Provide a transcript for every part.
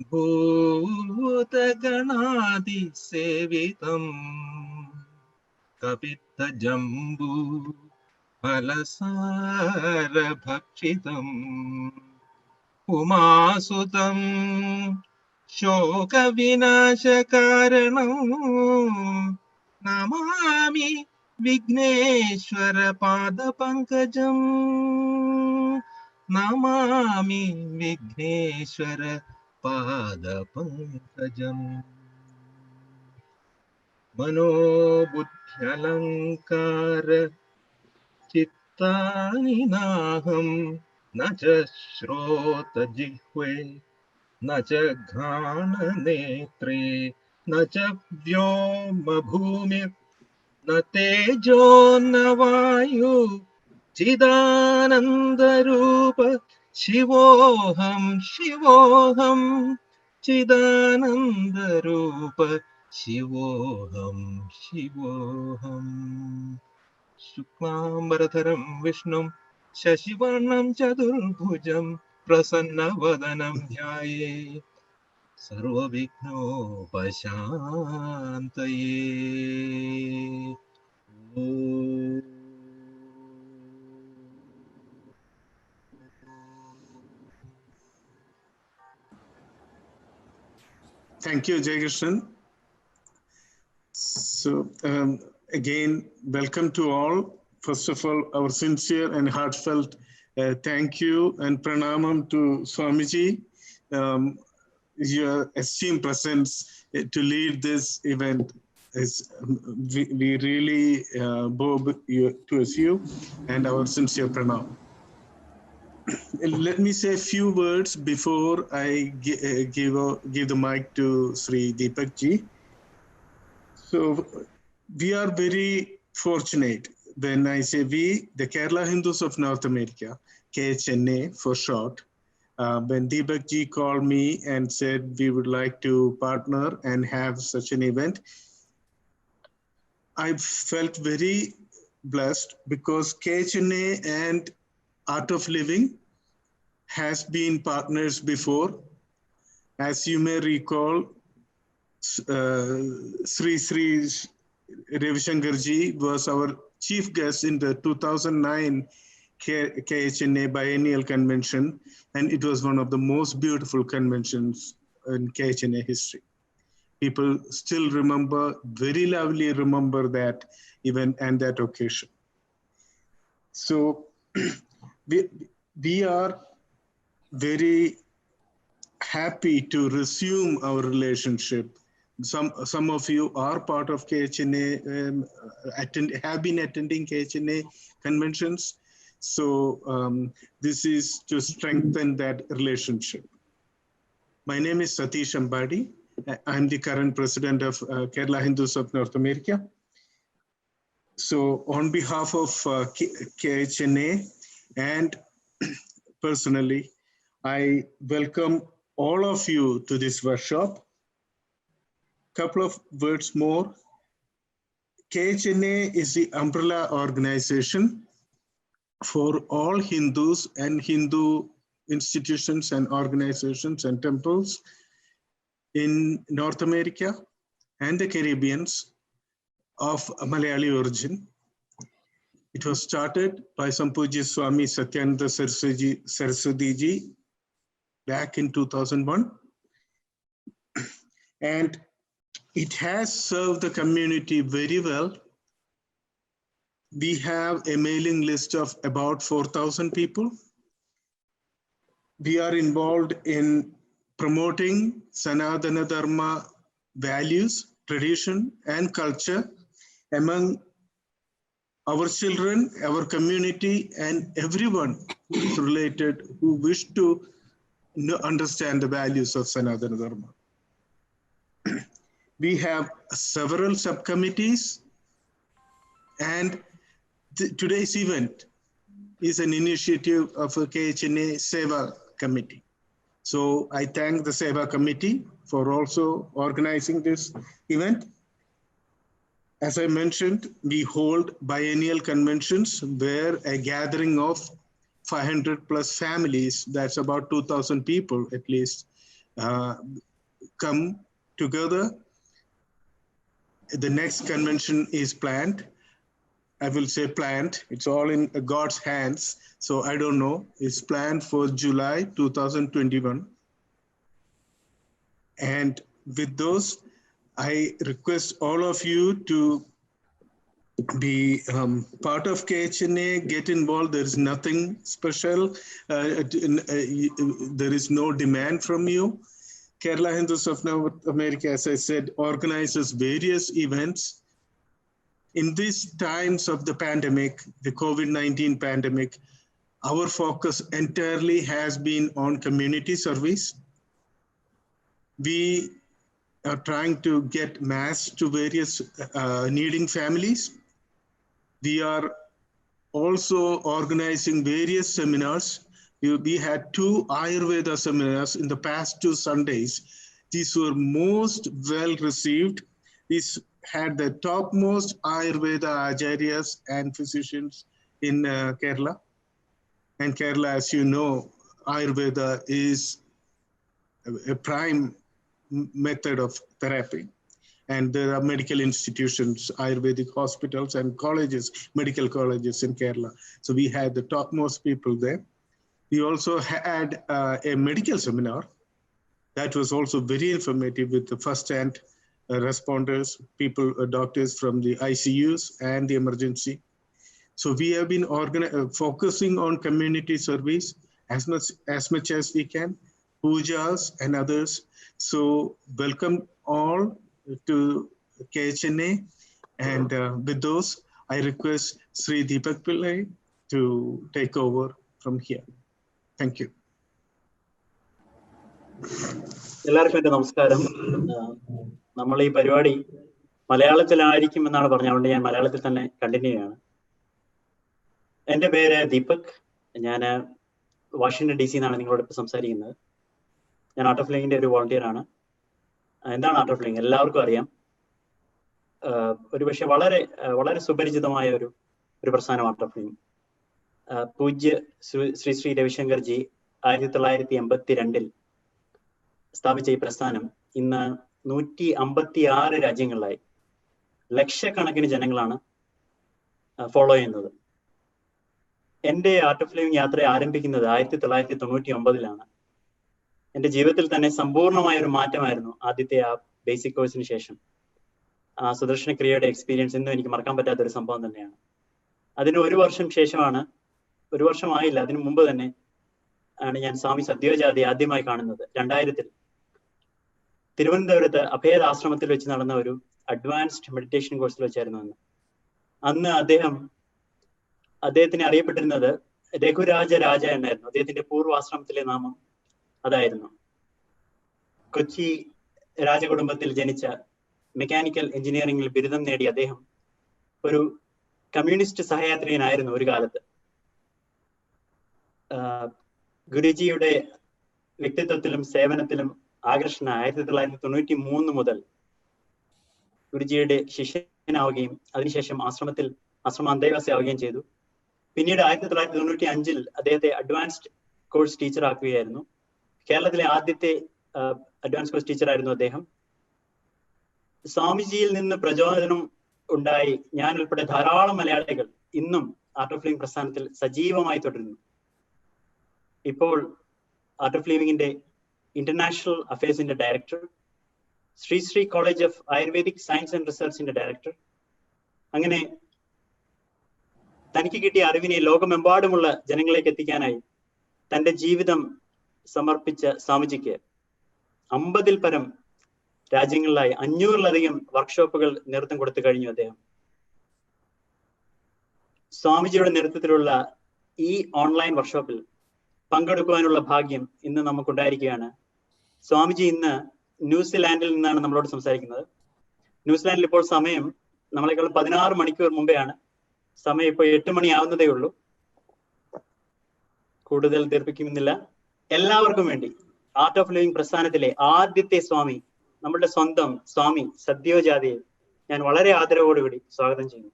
भूतगणादिसेवितम् कपित्थजम्बू फलसारभक्षितम् उमासुतम् शोकविनाशकारणम् नमामि विघ्नेश्वर पादपङ्कजम् नमामि विघ्नेश्वर पादपङ्कजम् मनोबुद्ध्यलङ्कार चित्तानि नाहम् न च श्रोतजिह्वे न च घ्राणनेत्रे न च व्योमभूमिर् न तेजो न वायु चिदानन्दरूप शिवोऽहं शिवोऽहं चिदानन्दरूप शिवोऽहं शिवोऽहम् शुक्लाम्बरधरं विष्णुं शशिवर्णं चतुर्भुजं प्रसन्नवदनं ध्याये सर्वविघ्नोपशान्तये। Thank you, Jai Krishnan. So again, welcome to all. First of all, our sincere and heartfelt thank you and pranamam to Swamiji, your esteemed presence to lead this event. We really bow towards you and our sincere pranam. Let me say a few words before I give the mic to Sri Deepak Ji. So we are very fortunate. When I say we, the Kerala Hindus of North America, KHNA for short, when Deepak Ji called me and said we would like to partner and have such an event, I felt very blessed because KHNA and Art of Living has been partners before. As you may recall, Sri Ravi Shankar Ji was our chief guest in the 2009 KHNA Biennial Convention, and it was one of the most beautiful conventions in KHNA history. People still remember, very lovely remember that event and that occasion. So we are very happy to resume our relationship. Some of you are part of KHNA, have been attending KHNA conventions. So this is to strengthen that relationship. My name is Satish Ambadi. I'm the current president of Kerala Hindus of North America. So on behalf of KHNA and personally, I welcome all of you to this workshop. Couple of words more. KHNA is the umbrella organization for all Hindus and Hindu institutions and organizations and temples in North America and the Caribbean of Malayali origin. It was started by Sampuji Swami Satyananda Saraswati Ji back in 2001. And it has served the community very well. We have a mailing list of about 4,000 people. We are involved in promoting Sanatana Dharma values, tradition, and culture among our children, our community, and everyone who is related, who wish to understand the values of Sanatana Dharma. We have several subcommittees, and today's event is an initiative of a KHNA Seva Committee. So I thank the Seva Committee for also organizing this event. As I mentioned, we hold biennial conventions where a gathering of 500 plus families, that's about 2,000 people at least, come together. The next convention is planned. I will say planned. It's all in God's hands. So I don't know. It's planned for July 2021. And with those, I request all of you to be part of KHNA, get involved. There is nothing special. There is no demand from you. Kerala Hindus of North America, as I said, organizes various events. In these times of the pandemic, the COVID-19 pandemic, our focus entirely has been on community service. We are trying to get masks to various needing families. We are also organizing various seminars. We had 2 Ayurveda seminars in the past 2 Sundays. These were most well received. These had the topmost Ayurveda acharyas and physicians in Kerala. And Kerala, as you know, Ayurveda is a prime method of therapy. And there are medical institutions, Ayurvedic hospitals and colleges, medical colleges in Kerala. So we had the topmost people there. We also had a medical seminar that was also very informative with the first-hand responders, people, doctors from the ICUs and the emergency. So we have been focusing on community service as much as we can, pujas and others. So welcome all to KHNA. And with those, I request Sri Deepak Pillai to take over from here. Thank you. എല്ലാവർക്കും എൻ്റെ നമസ്കാരം. നമ്മൾ ഈ പരിപാടി മലയാളത്തിലായിരിക്കും എന്നാണ് പറഞ്ഞത്, അതുകൊണ്ട് ഞാൻ മലയാളത്തിൽ തന്നെ കണ്ടിന്യൂ ചെയ്യാണ്. എൻ്റെ പേര് ദീപക്. ഞാൻ വാഷിംഗ്ടൺ DC എന്നാണ് നിങ്ങളോട് ഇപ്പോൾ സംസാരിക്കുന്നത്. ഞാൻ ആർട്ട് ഓഫ് ലിവിങ്ങിൻ്റെ ഒരു വോളണ്ടിയർ ആണ്. എന്താണ് ആർട്ട് ഓഫ് ലിവിങ്? എല്ലാവർക്കും അറിയാം. ഒരുപക്ഷെ വളരെ വളരെ സുപരിചിതമായ ഒരു പ്രസ്ഥാനം ആർട്ട് ഓഫ് ലിവിങ്. പൂജ്യ ശ്രീ രവിശങ്കർജി 1982 സ്ഥാപിച്ച ഈ പ്രസ്ഥാനം ഇന്ന് 156 രാജ്യങ്ങളിലായി ലക്ഷക്കണക്കിന് ജനങ്ങളാണ് ഫോളോ ചെയ്യുന്നത്. എൻ്റെ ആർട്ട് ഓഫ് ലിവിങ് യാത്ര ആരംഭിക്കുന്നത് 1999 എൻ്റെ ജീവിതത്തിൽ തന്നെ സമ്പൂർണമായ ഒരു മാറ്റമായിരുന്നു ആദ്യത്തെ ആ ബേസിക് കോഴ്സിന് ശേഷം. ആ സുദർശന ക്രിയയുടെ എക്സ്പീരിയൻസ് ഇന്നും എനിക്ക് മറക്കാൻ പറ്റാത്തൊരു സംഭവം തന്നെയാണ്. അതിന് 1 വർഷം ശേഷമാണ്, 1 വർഷമായില്ല, അതിനു മുമ്പ് തന്നെ ആണ് ഞാൻ സ്വാമി സദ്യോജാതി ആദ്യമായി കാണുന്നത്. 2000 തിരുവനന്തപുരത്ത് അഭേദ ആശ്രമത്തിൽ വെച്ച് നടന്ന ഒരു അഡ്വാൻസ്ഡ് മെഡിറ്റേഷൻ കോഴ്സിൽ വെച്ചായിരുന്നു അന്ന് അദ്ദേഹത്തിന് അറിയപ്പെട്ടിരുന്നത് രഘുരാജ രാജ എന്നായിരുന്നു. അദ്ദേഹത്തിന്റെ പൂർവാശ്രമത്തിലെ നാമം അതായിരുന്നു. കൊച്ചി രാജകുടുംബത്തിൽ ജനിച്ച മെക്കാനിക്കൽ എഞ്ചിനീയറിംഗിൽ ബിരുദം നേടിയ അദ്ദേഹം ഒരു കമ്മ്യൂണിസ്റ്റ് സഹയാത്രികനായിരുന്നു ഒരു കാലത്ത്. ഗുരുജിയുടെ വ്യക്തിത്വത്തിലും സേവനത്തിലും ആകർഷണനായ 1993 മുതൽ ഗുരുജിയുടെ ശിഷ്യനാവുകയും അതിനുശേഷം ആശ്രമ അന്തേവാസിയാവുകയും ചെയ്തു. പിന്നീട് 1995 അദ്ദേഹത്തെ അഡ്വാൻസ്ഡ് കോഴ്സ് ടീച്ചർ ആക്കുകയായിരുന്നു. കേരളത്തിലെ ആദ്യത്തെ അഡ്വാൻസ് കോഴ്സ് ടീച്ചറായിരുന്നു അദ്ദേഹം. സ്വാമിജിയിൽ നിന്ന് പ്രചോദനം ഉണ്ടായി ഞാൻ ഉൾപ്പെടെ ധാരാളം മലയാളികൾ ഇന്നും ആർട്ട് ഓഫ് ലിവിങ് പ്രസ്ഥാനത്തിൽ സജീവമായി തുടരുന്നു. ഇപ്പോൾ ആർട്ട് ഓഫ് ലിവിങ്ങിന്റെ ഇന്റർനാഷണൽ അഫയേഴ്സിന്റെ director, Shri college of Ayurvedic science and റിസർച്ചിന്റെ ഡയറക്ടർ. അങ്ങനെ തനിക്ക് കിട്ടിയ അറിവിനെ ലോകമെമ്പാടുമുള്ള ജനങ്ങളിലേക്ക് എത്തിക്കാനായി തന്റെ ജീവിതം സമർപ്പിച്ച സ്വാമിജിക്ക് 50-ൽ പരം രാജ്യങ്ങളിലായി 500-ലധികം വർക്ക്ഷോപ്പുകൾ നേതൃത്വം കൊടുത്തു കഴിഞ്ഞു അദ്ദേഹം. സ്വാമിജിയുടെ നേതൃത്വത്തിലുള്ള ഈ ഓൺലൈൻ വർക്ക്ഷോപ്പിൽ പങ്കെടുക്കുവാനുള്ള ഭാഗ്യം ഇന്ന് നമുക്കുണ്ടായിരിക്കുകയാണ്. സ്വാമിജി ഇന്ന് ന്യൂസിലാൻഡിൽ നിന്നാണ് നമ്മളോട് സംസാരിക്കുന്നത്. ന്യൂസിലാൻഡിൽ ഇപ്പോൾ സമയം നമ്മളെക്കാൾ 16 മണിക്കൂർ മുമ്പെയാണ്. സമയം ഇപ്പോൾ 8 മണിയാവുന്നതേ ഉള്ളൂ. കൂടുതൽ ദീർഘിക്കുന്നില്ല. എല്ലാവർക്കും വേണ്ടി ആർട്ട് ഓഫ് ലിവിങ് പ്രസ്ഥാനത്തിലെ ആദ്യത്തെ സ്വാമി, നമ്മളുടെ സ്വന്തം സ്വാമി സദ്യോജാതിയെ ഞാൻ വളരെ ആദരവോടുകൂടി സ്വാഗതം ചെയ്യുന്നു.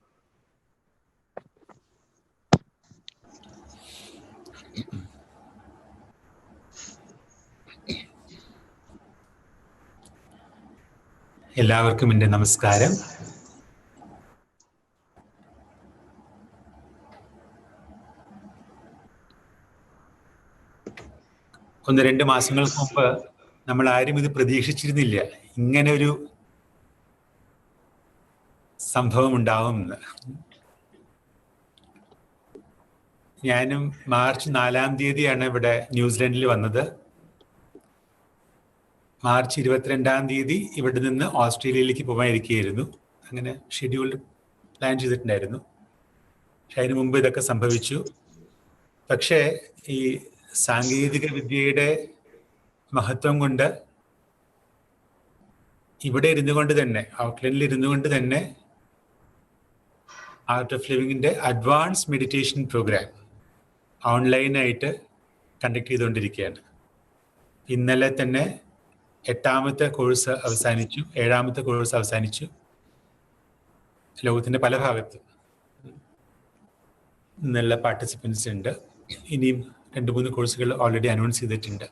എല്ലാവർക്കും എൻ്റെ നമസ്കാരം. ഒന്ന് രണ്ട് മാസങ്ങൾക്ക് മുമ്പ് നമ്മൾ ആരും ഇത് പ്രതീക്ഷിച്ചിരുന്നില്ല, ഇങ്ങനെ ഒരു സംഭവം ഉണ്ടാവുമെന്ന്. ഞാനും മാർച്ച് 4-ാം തീയതിയാണ് ഇവിടെ ന്യൂസിലൻഡിൽ വന്നത്. മാർച്ച് 22-ാം തീയതി ഇവിടെ നിന്ന് ഓസ്ട്രേലിയയിലേക്ക് പോകാനിരിക്കുകയായിരുന്നു. അങ്ങനെ ഷെഡ്യൂൾഡ് പ്ലാൻ ചെയ്തിട്ടുണ്ടായിരുന്നു. പക്ഷെ അതിനു മുമ്പ് ഇതൊക്കെ സംഭവിച്ചു. പക്ഷേ ഈ സാങ്കേതിക വിദ്യയുടെ മഹത്വം കൊണ്ട് ഇവിടെ ഇരുന്നു കൊണ്ട് തന്നെ, ഔട്ട്ലൻഡിൽ ഇരുന്നു കൊണ്ട് തന്നെ ആർട്ട് ഓഫ് ലിവിങ്ങിൻ്റെ അഡ്വാൻസ് മെഡിറ്റേഷൻ പ്രോഗ്രാം ഓൺലൈനായിട്ട് കണ്ടക്ട് ചെയ്തുകൊണ്ടിരിക്കുകയാണ്. ഇന്നലെ തന്നെ 8ാമത്തെ കോഴ്സ് അവസാനിച്ചു, 7ാമത്തെ കോഴ്സ് അവസാനിച്ചു. ലോകത്തിൻ്റെ പല ഭാഗത്തും നല്ല പാർട്ടിസിപ്പൻസ് ഉണ്ട്. ഇനിയും 2-3 കോഴ്സുകൾ ഓൾറെഡി അനൗൺസ് ചെയ്തിട്ടുണ്ട്.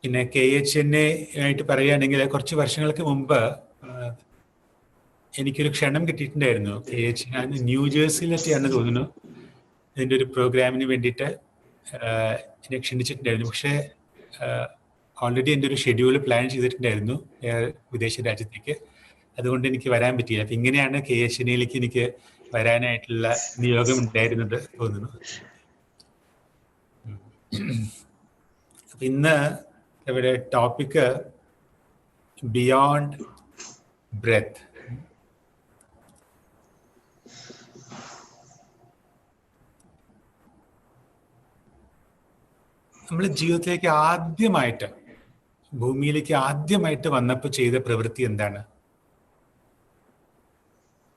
പിന്നെ KHNA ആയിട്ട് പറയുകയാണെങ്കിൽ കുറച്ച് വർഷങ്ങൾക്ക് മുമ്പ് എനിക്കൊരു ക്ഷണം കിട്ടിയിട്ടുണ്ടായിരുന്നു. KHNA ന്യൂജേഴ്സിയിലൊക്കെയാണെന്ന് തോന്നുന്നു, ഇതിൻ്റെ ഒരു പ്രോഗ്രാമിന് വേണ്ടിയിട്ട് എന്നെ ക്ഷണിച്ചിട്ടുണ്ടായിരുന്നു. പക്ഷേ ഓൾറെഡി എൻ്റെ ഒരു ഷെഡ്യൂൾ പ്ലാൻ ചെയ്തിട്ടുണ്ടായിരുന്നു വിദേശ രാജ്യത്തേക്ക്. അതുകൊണ്ട് എനിക്ക് വരാൻ പറ്റിയില്ല. അപ്പം ഇങ്ങനെയാണ് KHNAയിലേക്ക് എനിക്ക് വരാനായിട്ടുള്ള നിയോഗം ഉണ്ടായിരുന്നത് തോന്നുന്നു. അപ്പം ഇന്ന് ഇവിടെ ടോപ്പിക്ക് ബിയോണ്ട് ബ്രെത്ത്. നമ്മൾ ജീവിതത്തിലേക്ക് ആദ്യമായിട്ട്, ഭൂമിയിലേക്ക് ആദ്യമായിട്ട് വന്നപ്പോൾ ചെയ്ത പ്രവൃത്തി എന്താണ്?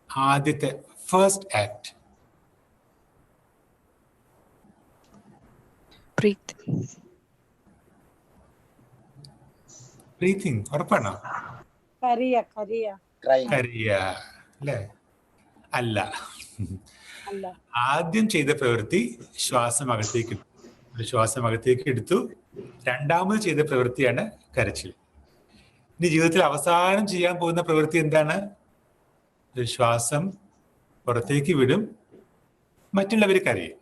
ആദ്യത്തെ ഫസ്റ്റ് ആക്ട് ബ്രീത്തിങ്. ഉറപ്പാണോ? കരയുക അല്ലേ? അല്ല, ആദ്യം ചെയ്ത പ്രവൃത്തി ശ്വാസം അകത്തേക്ക് എടുത്തു. ഒരു ശ്വാസം അകത്തേക്ക് എടുത്തു. രണ്ടാമത് ചെയ്ത പ്രവൃത്തിയാണ് കരച്ചിൽ. ഇനി ജീവിതത്തിൽ അവസാനം ചെയ്യാൻ പോകുന്ന പ്രവൃത്തി എന്താണ്? ഒരു ശ്വാസം പുറത്തേക്ക് വിടും, മറ്റുള്ളവർ കരയും.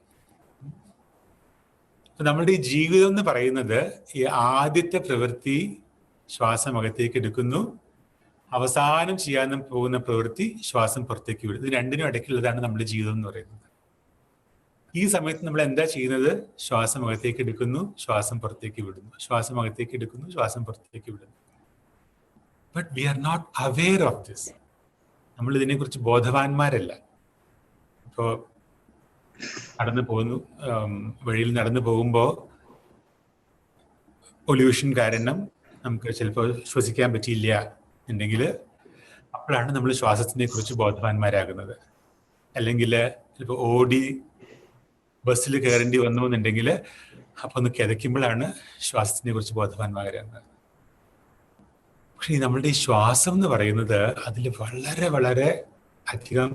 അപ്പൊ നമ്മളുടെ ഈ ജീവിതം എന്ന് പറയുന്നത് ഈ ആദ്യത്തെ പ്രവൃത്തി ശ്വാസം അകത്തേക്ക് എടുക്കുന്നു, അവസാനം ചെയ്യാൻ പോകുന്ന പ്രവൃത്തി ശ്വാസം പുറത്തേക്ക് വിടും. ഇത് രണ്ടിനും ഇടയ്ക്കുള്ളതാണ് നമ്മുടെ ജീവിതം എന്ന് പറയുന്നത്. ഈ സമയത്ത് നമ്മൾ എന്താ ചെയ്യുന്നത്? ശ്വാസം അകത്തേക്ക് എടുക്കുന്നു, ശ്വാസം പുറത്തേക്ക് വിടുന്നു, ശ്വാസം അകത്തേക്ക് എടുക്കുന്നു, ശ്വാസം പുറത്തേക്ക് വിടുന്നു. But we are not aware of this. നമ്മൾ ഇതിനെക്കുറിച്ച് ബോധവാന്മാരല്ല. ഇപ്പോൾ നടന്നു പോകുന്നു, വഴിയിൽ നടന്നു പോകുമ്പോൾ പൊല്യൂഷൻ കാരണം നമുക്ക് ചിലപ്പോൾ ശ്വസിക്കാൻ പറ്റിയില്ല എന്നുണ്ടെങ്കിൽ അപ്പോഴാണ് നമ്മൾ ശ്വാസത്തിനെ കുറിച്ച് ബോധവാന്മാരാകുന്നത്. അല്ലെങ്കിൽ ചിലപ്പോൾ ഓടി ബസ്സിൽ കയറേണ്ടി വന്നു എന്നുണ്ടെങ്കിൽ അപ്പോൾ ഒന്ന് കിതയ്ക്കുമ്പോഴാണ് ശ്വാസത്തിനെ കുറിച്ച് ബോധവാന്മാരാകുന്നത്. പക്ഷെ നമ്മളുടെ ഈ ശ്വാസം എന്ന് പറയുന്നത് അതിൽ വളരെ വളരെ അധികം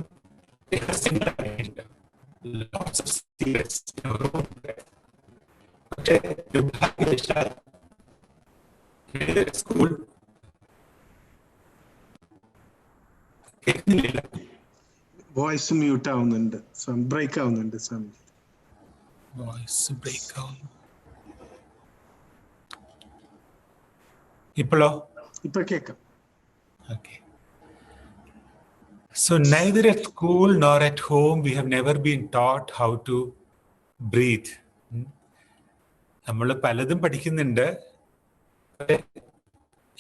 സ്കൂൾ കേൾക്കുന്നില്ല, വോയിസ് മ്യൂട്ട് ആവുന്നുണ്ട്, ബ്രേക്ക് ആവുന്നുണ്ട്. വോയിസ് ബ്രേക്ക് ആവുന്നു. ഇപ്പോഴോ? ഇപ്പൊ കേൾക്കാം. Okay. So neither at school nor at home we have never been taught how to breathe. നമ്മൾ പലതും പഠിക്കുന്നുണ്ട്,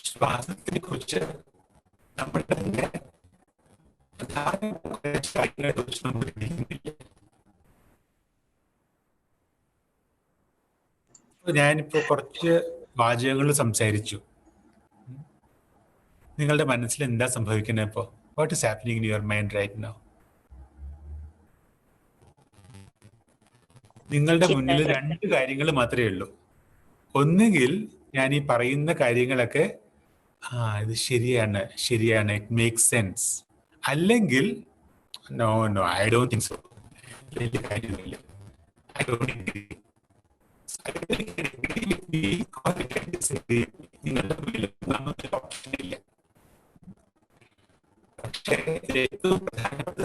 ശ്വാസത്തിനെ കുറിച്ച് നമ്മൾ തന്നെ ഞാനിപ്പോ കുറച്ച് വാചകങ്ങൾ സംസാരിച്ചു. നിങ്ങളുടെ മനസ്സിൽ എന്താ സംഭവിക്കുന്നത് ഇപ്പോൾ? What is happening in your mind right now? നിങ്ങളുടെ മുന്നിൽ 2 കാര്യങ്ങൾ മാത്രമേ ഉള്ളൂ. ഒന്നുകിൽ ഞാൻ ഈ പറയുന്ന കാര്യങ്ങളൊക്കെ ഇത് ശരിയാണ്, ഇറ്റ് മേക്സ് സെൻസ്. അല്ലെങ്കിൽ no I don't think so, വലിയ കാര്യമില്ല, ഐ ഡോണ്ട് അഗ്രി. നിങ്ങളുടെ മുന്നിൽ മൂന്നാമത്തെ ഓപ്ഷൻ ഇല്ല. പക്ഷേ ഏറ്റവും പ്രധാനപ്പെട്ട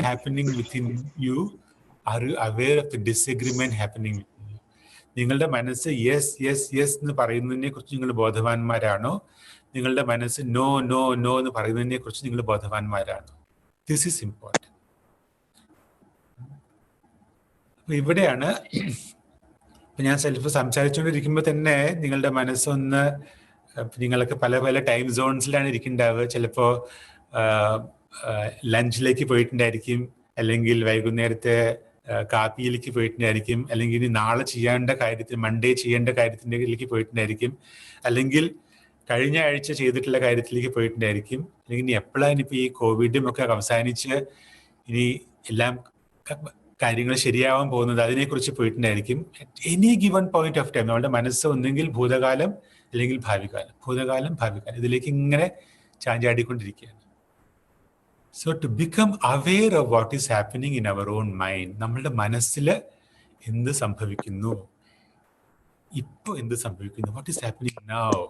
happening within you, are you aware of the disagreement happening within you? നിങ്ങളുടെ മനസ്സ് യെസ് യെസ് യെസ് എന്ന് പറയുന്നതിനെ കുറിച്ച് നിങ്ങൾ ബോധവാന്മാരാണോ? നിങ്ങളുടെ മനസ്സ് നോ നോ നോ എന്ന് പറയുന്നതിനെ കുറിച്ച് നിങ്ങൾ ബോധവാന്മാരാണോ? This is important. അപ്പൊ ഇവിടെയാണ് ഇപ്പൊ ഞാൻ സെൽഫ് സംസാരിച്ചുകൊണ്ടിരിക്കുമ്പോൾ തന്നെ നിങ്ങളുടെ മനസ്സൊന്ന്, നിങ്ങളൊക്കെ പല പല ടൈം സോൺസിലാണ് ഇരിക്കുന്നുണ്ടാവുക. ചിലപ്പോ ലഞ്ചിലേക്ക് പോയിട്ടുണ്ടായിരിക്കും, അല്ലെങ്കിൽ വൈകുന്നേരത്തെ കാപ്പിയിലേക്ക് പോയിട്ടുണ്ടായിരിക്കും, അല്ലെങ്കിൽ ഇനി നാളെ ചെയ്യേണ്ട കാര്യത്തിൽ മൺഡേ ചെയ്യേണ്ട കാര്യത്തിലേക്ക് പോയിട്ടുണ്ടായിരിക്കും, അല്ലെങ്കിൽ കഴിഞ്ഞ ആഴ്ച ചെയ്തിട്ടുള്ള കാര്യത്തിലേക്ക് പോയിട്ടുണ്ടായിരിക്കും, അല്ലെങ്കിൽ ഇനി എപ്പോഴാണ് ഇനിയിപ്പോൾ ഈ കോവിഡും ഒക്കെ അവസാനിച്ച് ഇനി എല്ലാം കാര്യങ്ങൾ ശരിയാവാൻ പോകുന്നത് അതിനെക്കുറിച്ച് പോയിട്ടുണ്ടായിരിക്കും. Any given point of time നമ്മുടെ മനസ്സ് ഒന്നെങ്കിൽ ഭൂതകാലം അല്ലെങ്കിൽ ഭാവികാലം, ഭൂതകാലം ഭാവികാലം, ഇതിലേക്ക് ഇങ്ങനെ ചാഞ്ചാടിക്കൊണ്ടിരിക്കുകയാണ്. So to become aware of what is happening in our own mind, നമ്മളുടെ മനസ്സിൽ എന്ത് സംഭവിക്കുന്നു, ഇപ്പോൾ എന്ത് സംഭവിക്കുന്നു, വാട്ട് ഈസ് ഹാപ്പനിങ് നൗ,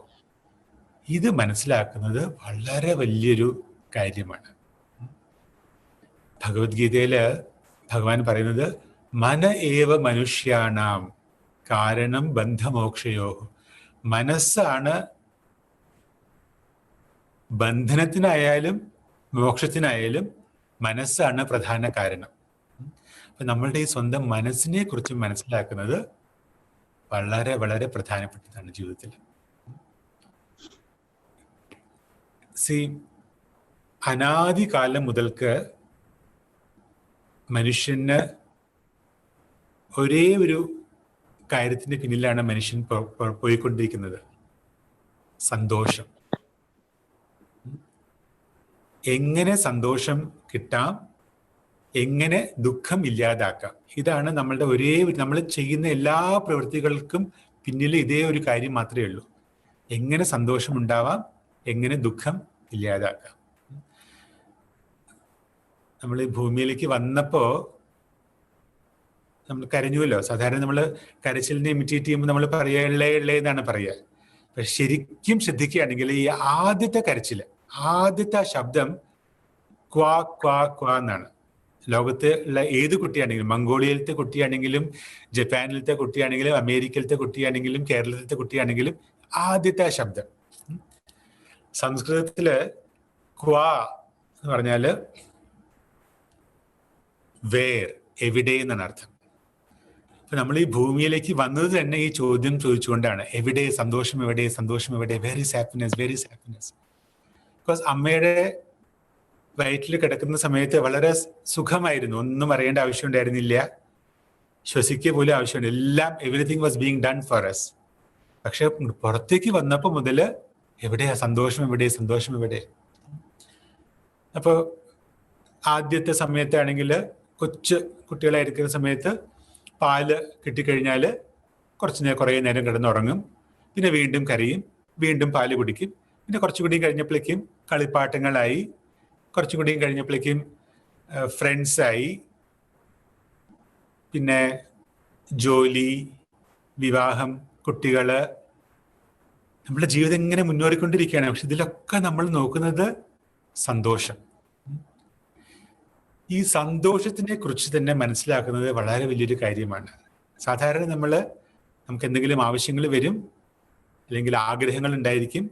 ഇത് മനസ്സിലാക്കുന്നത് വളരെ വലിയൊരു കാര്യമാണ്. ഭഗവത്ഗീതയില് ഭഗവാൻ പറയുന്നത് മന ഏവ മനുഷ്യാണാം കാരണം ബന്ധമോക്ഷയോ, മനസ്സാണ് ബന്ധനത്തിനായാലും മോക്ഷത്തിനായാലും മനസ്സാണ് പ്രധാന കാരണം. അപ്പൊ നമ്മളുടെ ഈ സ്വന്തം മനസ്സിനെ കുറിച്ച് മനസ്സിലാക്കുന്നത് വളരെ വളരെ പ്രധാനപ്പെട്ടതാണ് ജീവിതത്തിൽ. അനാദികാലം മുതൽക്ക് മനുഷ്യന് ഒരേ ഒരു കാര്യത്തിന്റെ പിന്നിലാണ് മനുഷ്യൻ പോയിക്കൊണ്ടിരിക്കുന്നത്, സന്തോഷം. എങ്ങനെ സന്തോഷം കിട്ടാം, എങ്ങനെ ദുഃഖം ഇല്ലാതാക്കാം, ഇതാണ് നമ്മളുടെ നമ്മൾ ചെയ്യുന്ന എല്ലാ പ്രവൃത്തികൾക്കും പിന്നിൽ ഇതേ ഒരു കാര്യം മാത്രമേ ഉള്ളൂ. എങ്ങനെ സന്തോഷം ഉണ്ടാവാം, എങ്ങനെ ദുഃഖം ഇല്ലാതാക്കാം. നമ്മൾ ഈ ഭൂമിയിലേക്ക് വന്നപ്പോ നമ്മൾ കരഞ്ഞുവല്ലോ. സാധാരണ നമ്മൾ കരച്ചിലിനെ ഇമിറ്റേറ്റ് ചെയ്യുമ്പോൾ നമ്മൾ പറയുക ഇള്ളേ എന്നാണ് പറയുക. പക്ഷെ ശരിക്കും ശ്രദ്ധിക്കുകയാണെങ്കിൽ ഈ ആദ്യത്തെ കരച്ചില്, ആദ്യത്തെ ആ ശബ്ദം ക്വാ ക്വാ ക്വാ എന്നാണ്. ലോകത്ത് ഉള്ള ഏത് കുട്ടിയാണെങ്കിലും, മംഗോളിയയിലത്തെ കുട്ടിയാണെങ്കിലും, ജപ്പാനിലത്തെ കുട്ടിയാണെങ്കിലും, അമേരിക്കയിലത്തെ കുട്ടിയാണെങ്കിലും, കേരളത്തിലത്തെ കുട്ടിയാണെങ്കിലും ആദ്യത്തെ ആ ശബ്ദം. സംസ്കൃതത്തില് ക്വാ എന്ന് പറഞ്ഞാല് വേർ, എവിടെ എന്നാണ് അർത്ഥം. അപ്പൊ നമ്മൾ ഈ ഭൂമിയിലേക്ക് വന്നത് തന്നെ ഈ ചോദ്യം ചോദിച്ചുകൊണ്ടാണ്, എവിടെ സന്തോഷം, എവിടെ സന്തോഷം, എവിടെ, where is happiness, where is happiness. Because അമ്മയുടെ വയറ്റിൽ കിടക്കുന്ന സമയത്ത് വളരെ സുഖമായിരുന്നു, ഒന്നും അറിയേണ്ട ആവശ്യം ഉണ്ടായിരുന്നില്ല, ശ്വസിക്കുക പോലും ആവശ്യമുണ്ട്, എല്ലാം everything was being done for us. പക്ഷെ പുറത്തേക്ക് വന്നപ്പോൾ മുതല് എവിടെയാ സന്തോഷം, എവിടെ സന്തോഷം, എവിടെ. അപ്പോൾ ആദ്യത്തെ സമയത്താണെങ്കിൽ കൊച്ചു കുട്ടികളായിരിക്കുന്ന സമയത്ത് പാല് കിട്ടിക്കഴിഞ്ഞാൽ കുറേ നേരം കിടന്നുറങ്ങും, പിന്നെ വീണ്ടും കരയും, വീണ്ടും പാല് കുടിക്കും, പിന്നെ കുറച്ചുകൂടി കഴിഞ്ഞപ്പോഴേക്കും കളിപ്പാട്ടങ്ങളായി, കുറച്ചുകൂടി കഴിഞ്ഞപ്പോഴേക്കും ഫ്രണ്ട്സായി, പിന്നെ ജോലി, വിവാഹം, കുട്ടികള്, നമ്മുടെ ജീവിതം ഇങ്ങനെ മുന്നേറിക്കൊണ്ടിരിക്കുകയാണ്. പക്ഷെ ഇതിലൊക്കെ നമ്മൾ നോക്കുന്നത് സന്തോഷം. ഈ സന്തോഷത്തിനെ കുറിച്ച് തന്നെ മനസ്സിലാക്കുന്നത് വളരെ വലിയൊരു കാര്യമാണ്. സാധാരണ നമുക്ക് എന്തെങ്കിലും ആവശ്യങ്ങൾ വരും, അല്ലെങ്കിൽ ആഗ്രഹങ്ങൾ ഉണ്ടായിരിക്കും,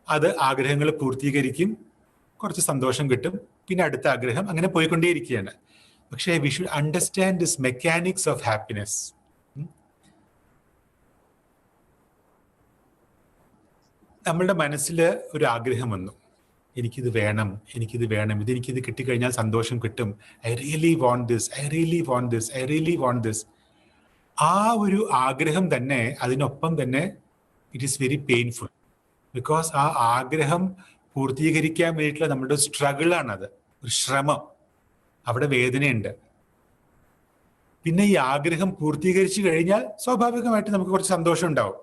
അത് ആഗ്രഹങ്ങൾ പൂർത്തീകരിക്കും, കുറച്ച് സന്തോഷം കിട്ടും, പിന്നെ അടുത്ത ആഗ്രഹം, അങ്ങനെ പോയിക്കൊണ്ടേയിരിക്കുകയാണ്. പക്ഷേ we should understand this mechanics of happiness. നമ്മളുടെ മനസ്സിൽ ഒരു ആഗ്രഹം വന്നു, എനിക്കിത് വേണം, ഇതെനിക്കിത് കിട്ടിക്കഴിഞ്ഞാൽ സന്തോഷം കിട്ടും, I really want this, I really want this, I really want this. ആ ഒരു ആഗ്രഹം തന്നെ അതിനൊപ്പം തന്നെ it is very painful. Because ആ ആഗ്രഹം പൂർത്തീകരിക്കാൻ വേണ്ടിയിട്ടുള്ള നമ്മുടെ സ്ട്രഗിളാണത്, ഒരു ശ്രമം, അവിടെ വേദനയുണ്ട്. പിന്നെ ഈ ആഗ്രഹം പൂർത്തീകരിച്ചു കഴിഞ്ഞാൽ സ്വാഭാവികമായിട്ട് നമുക്ക് കുറച്ച് സന്തോഷം ഉണ്ടാവും.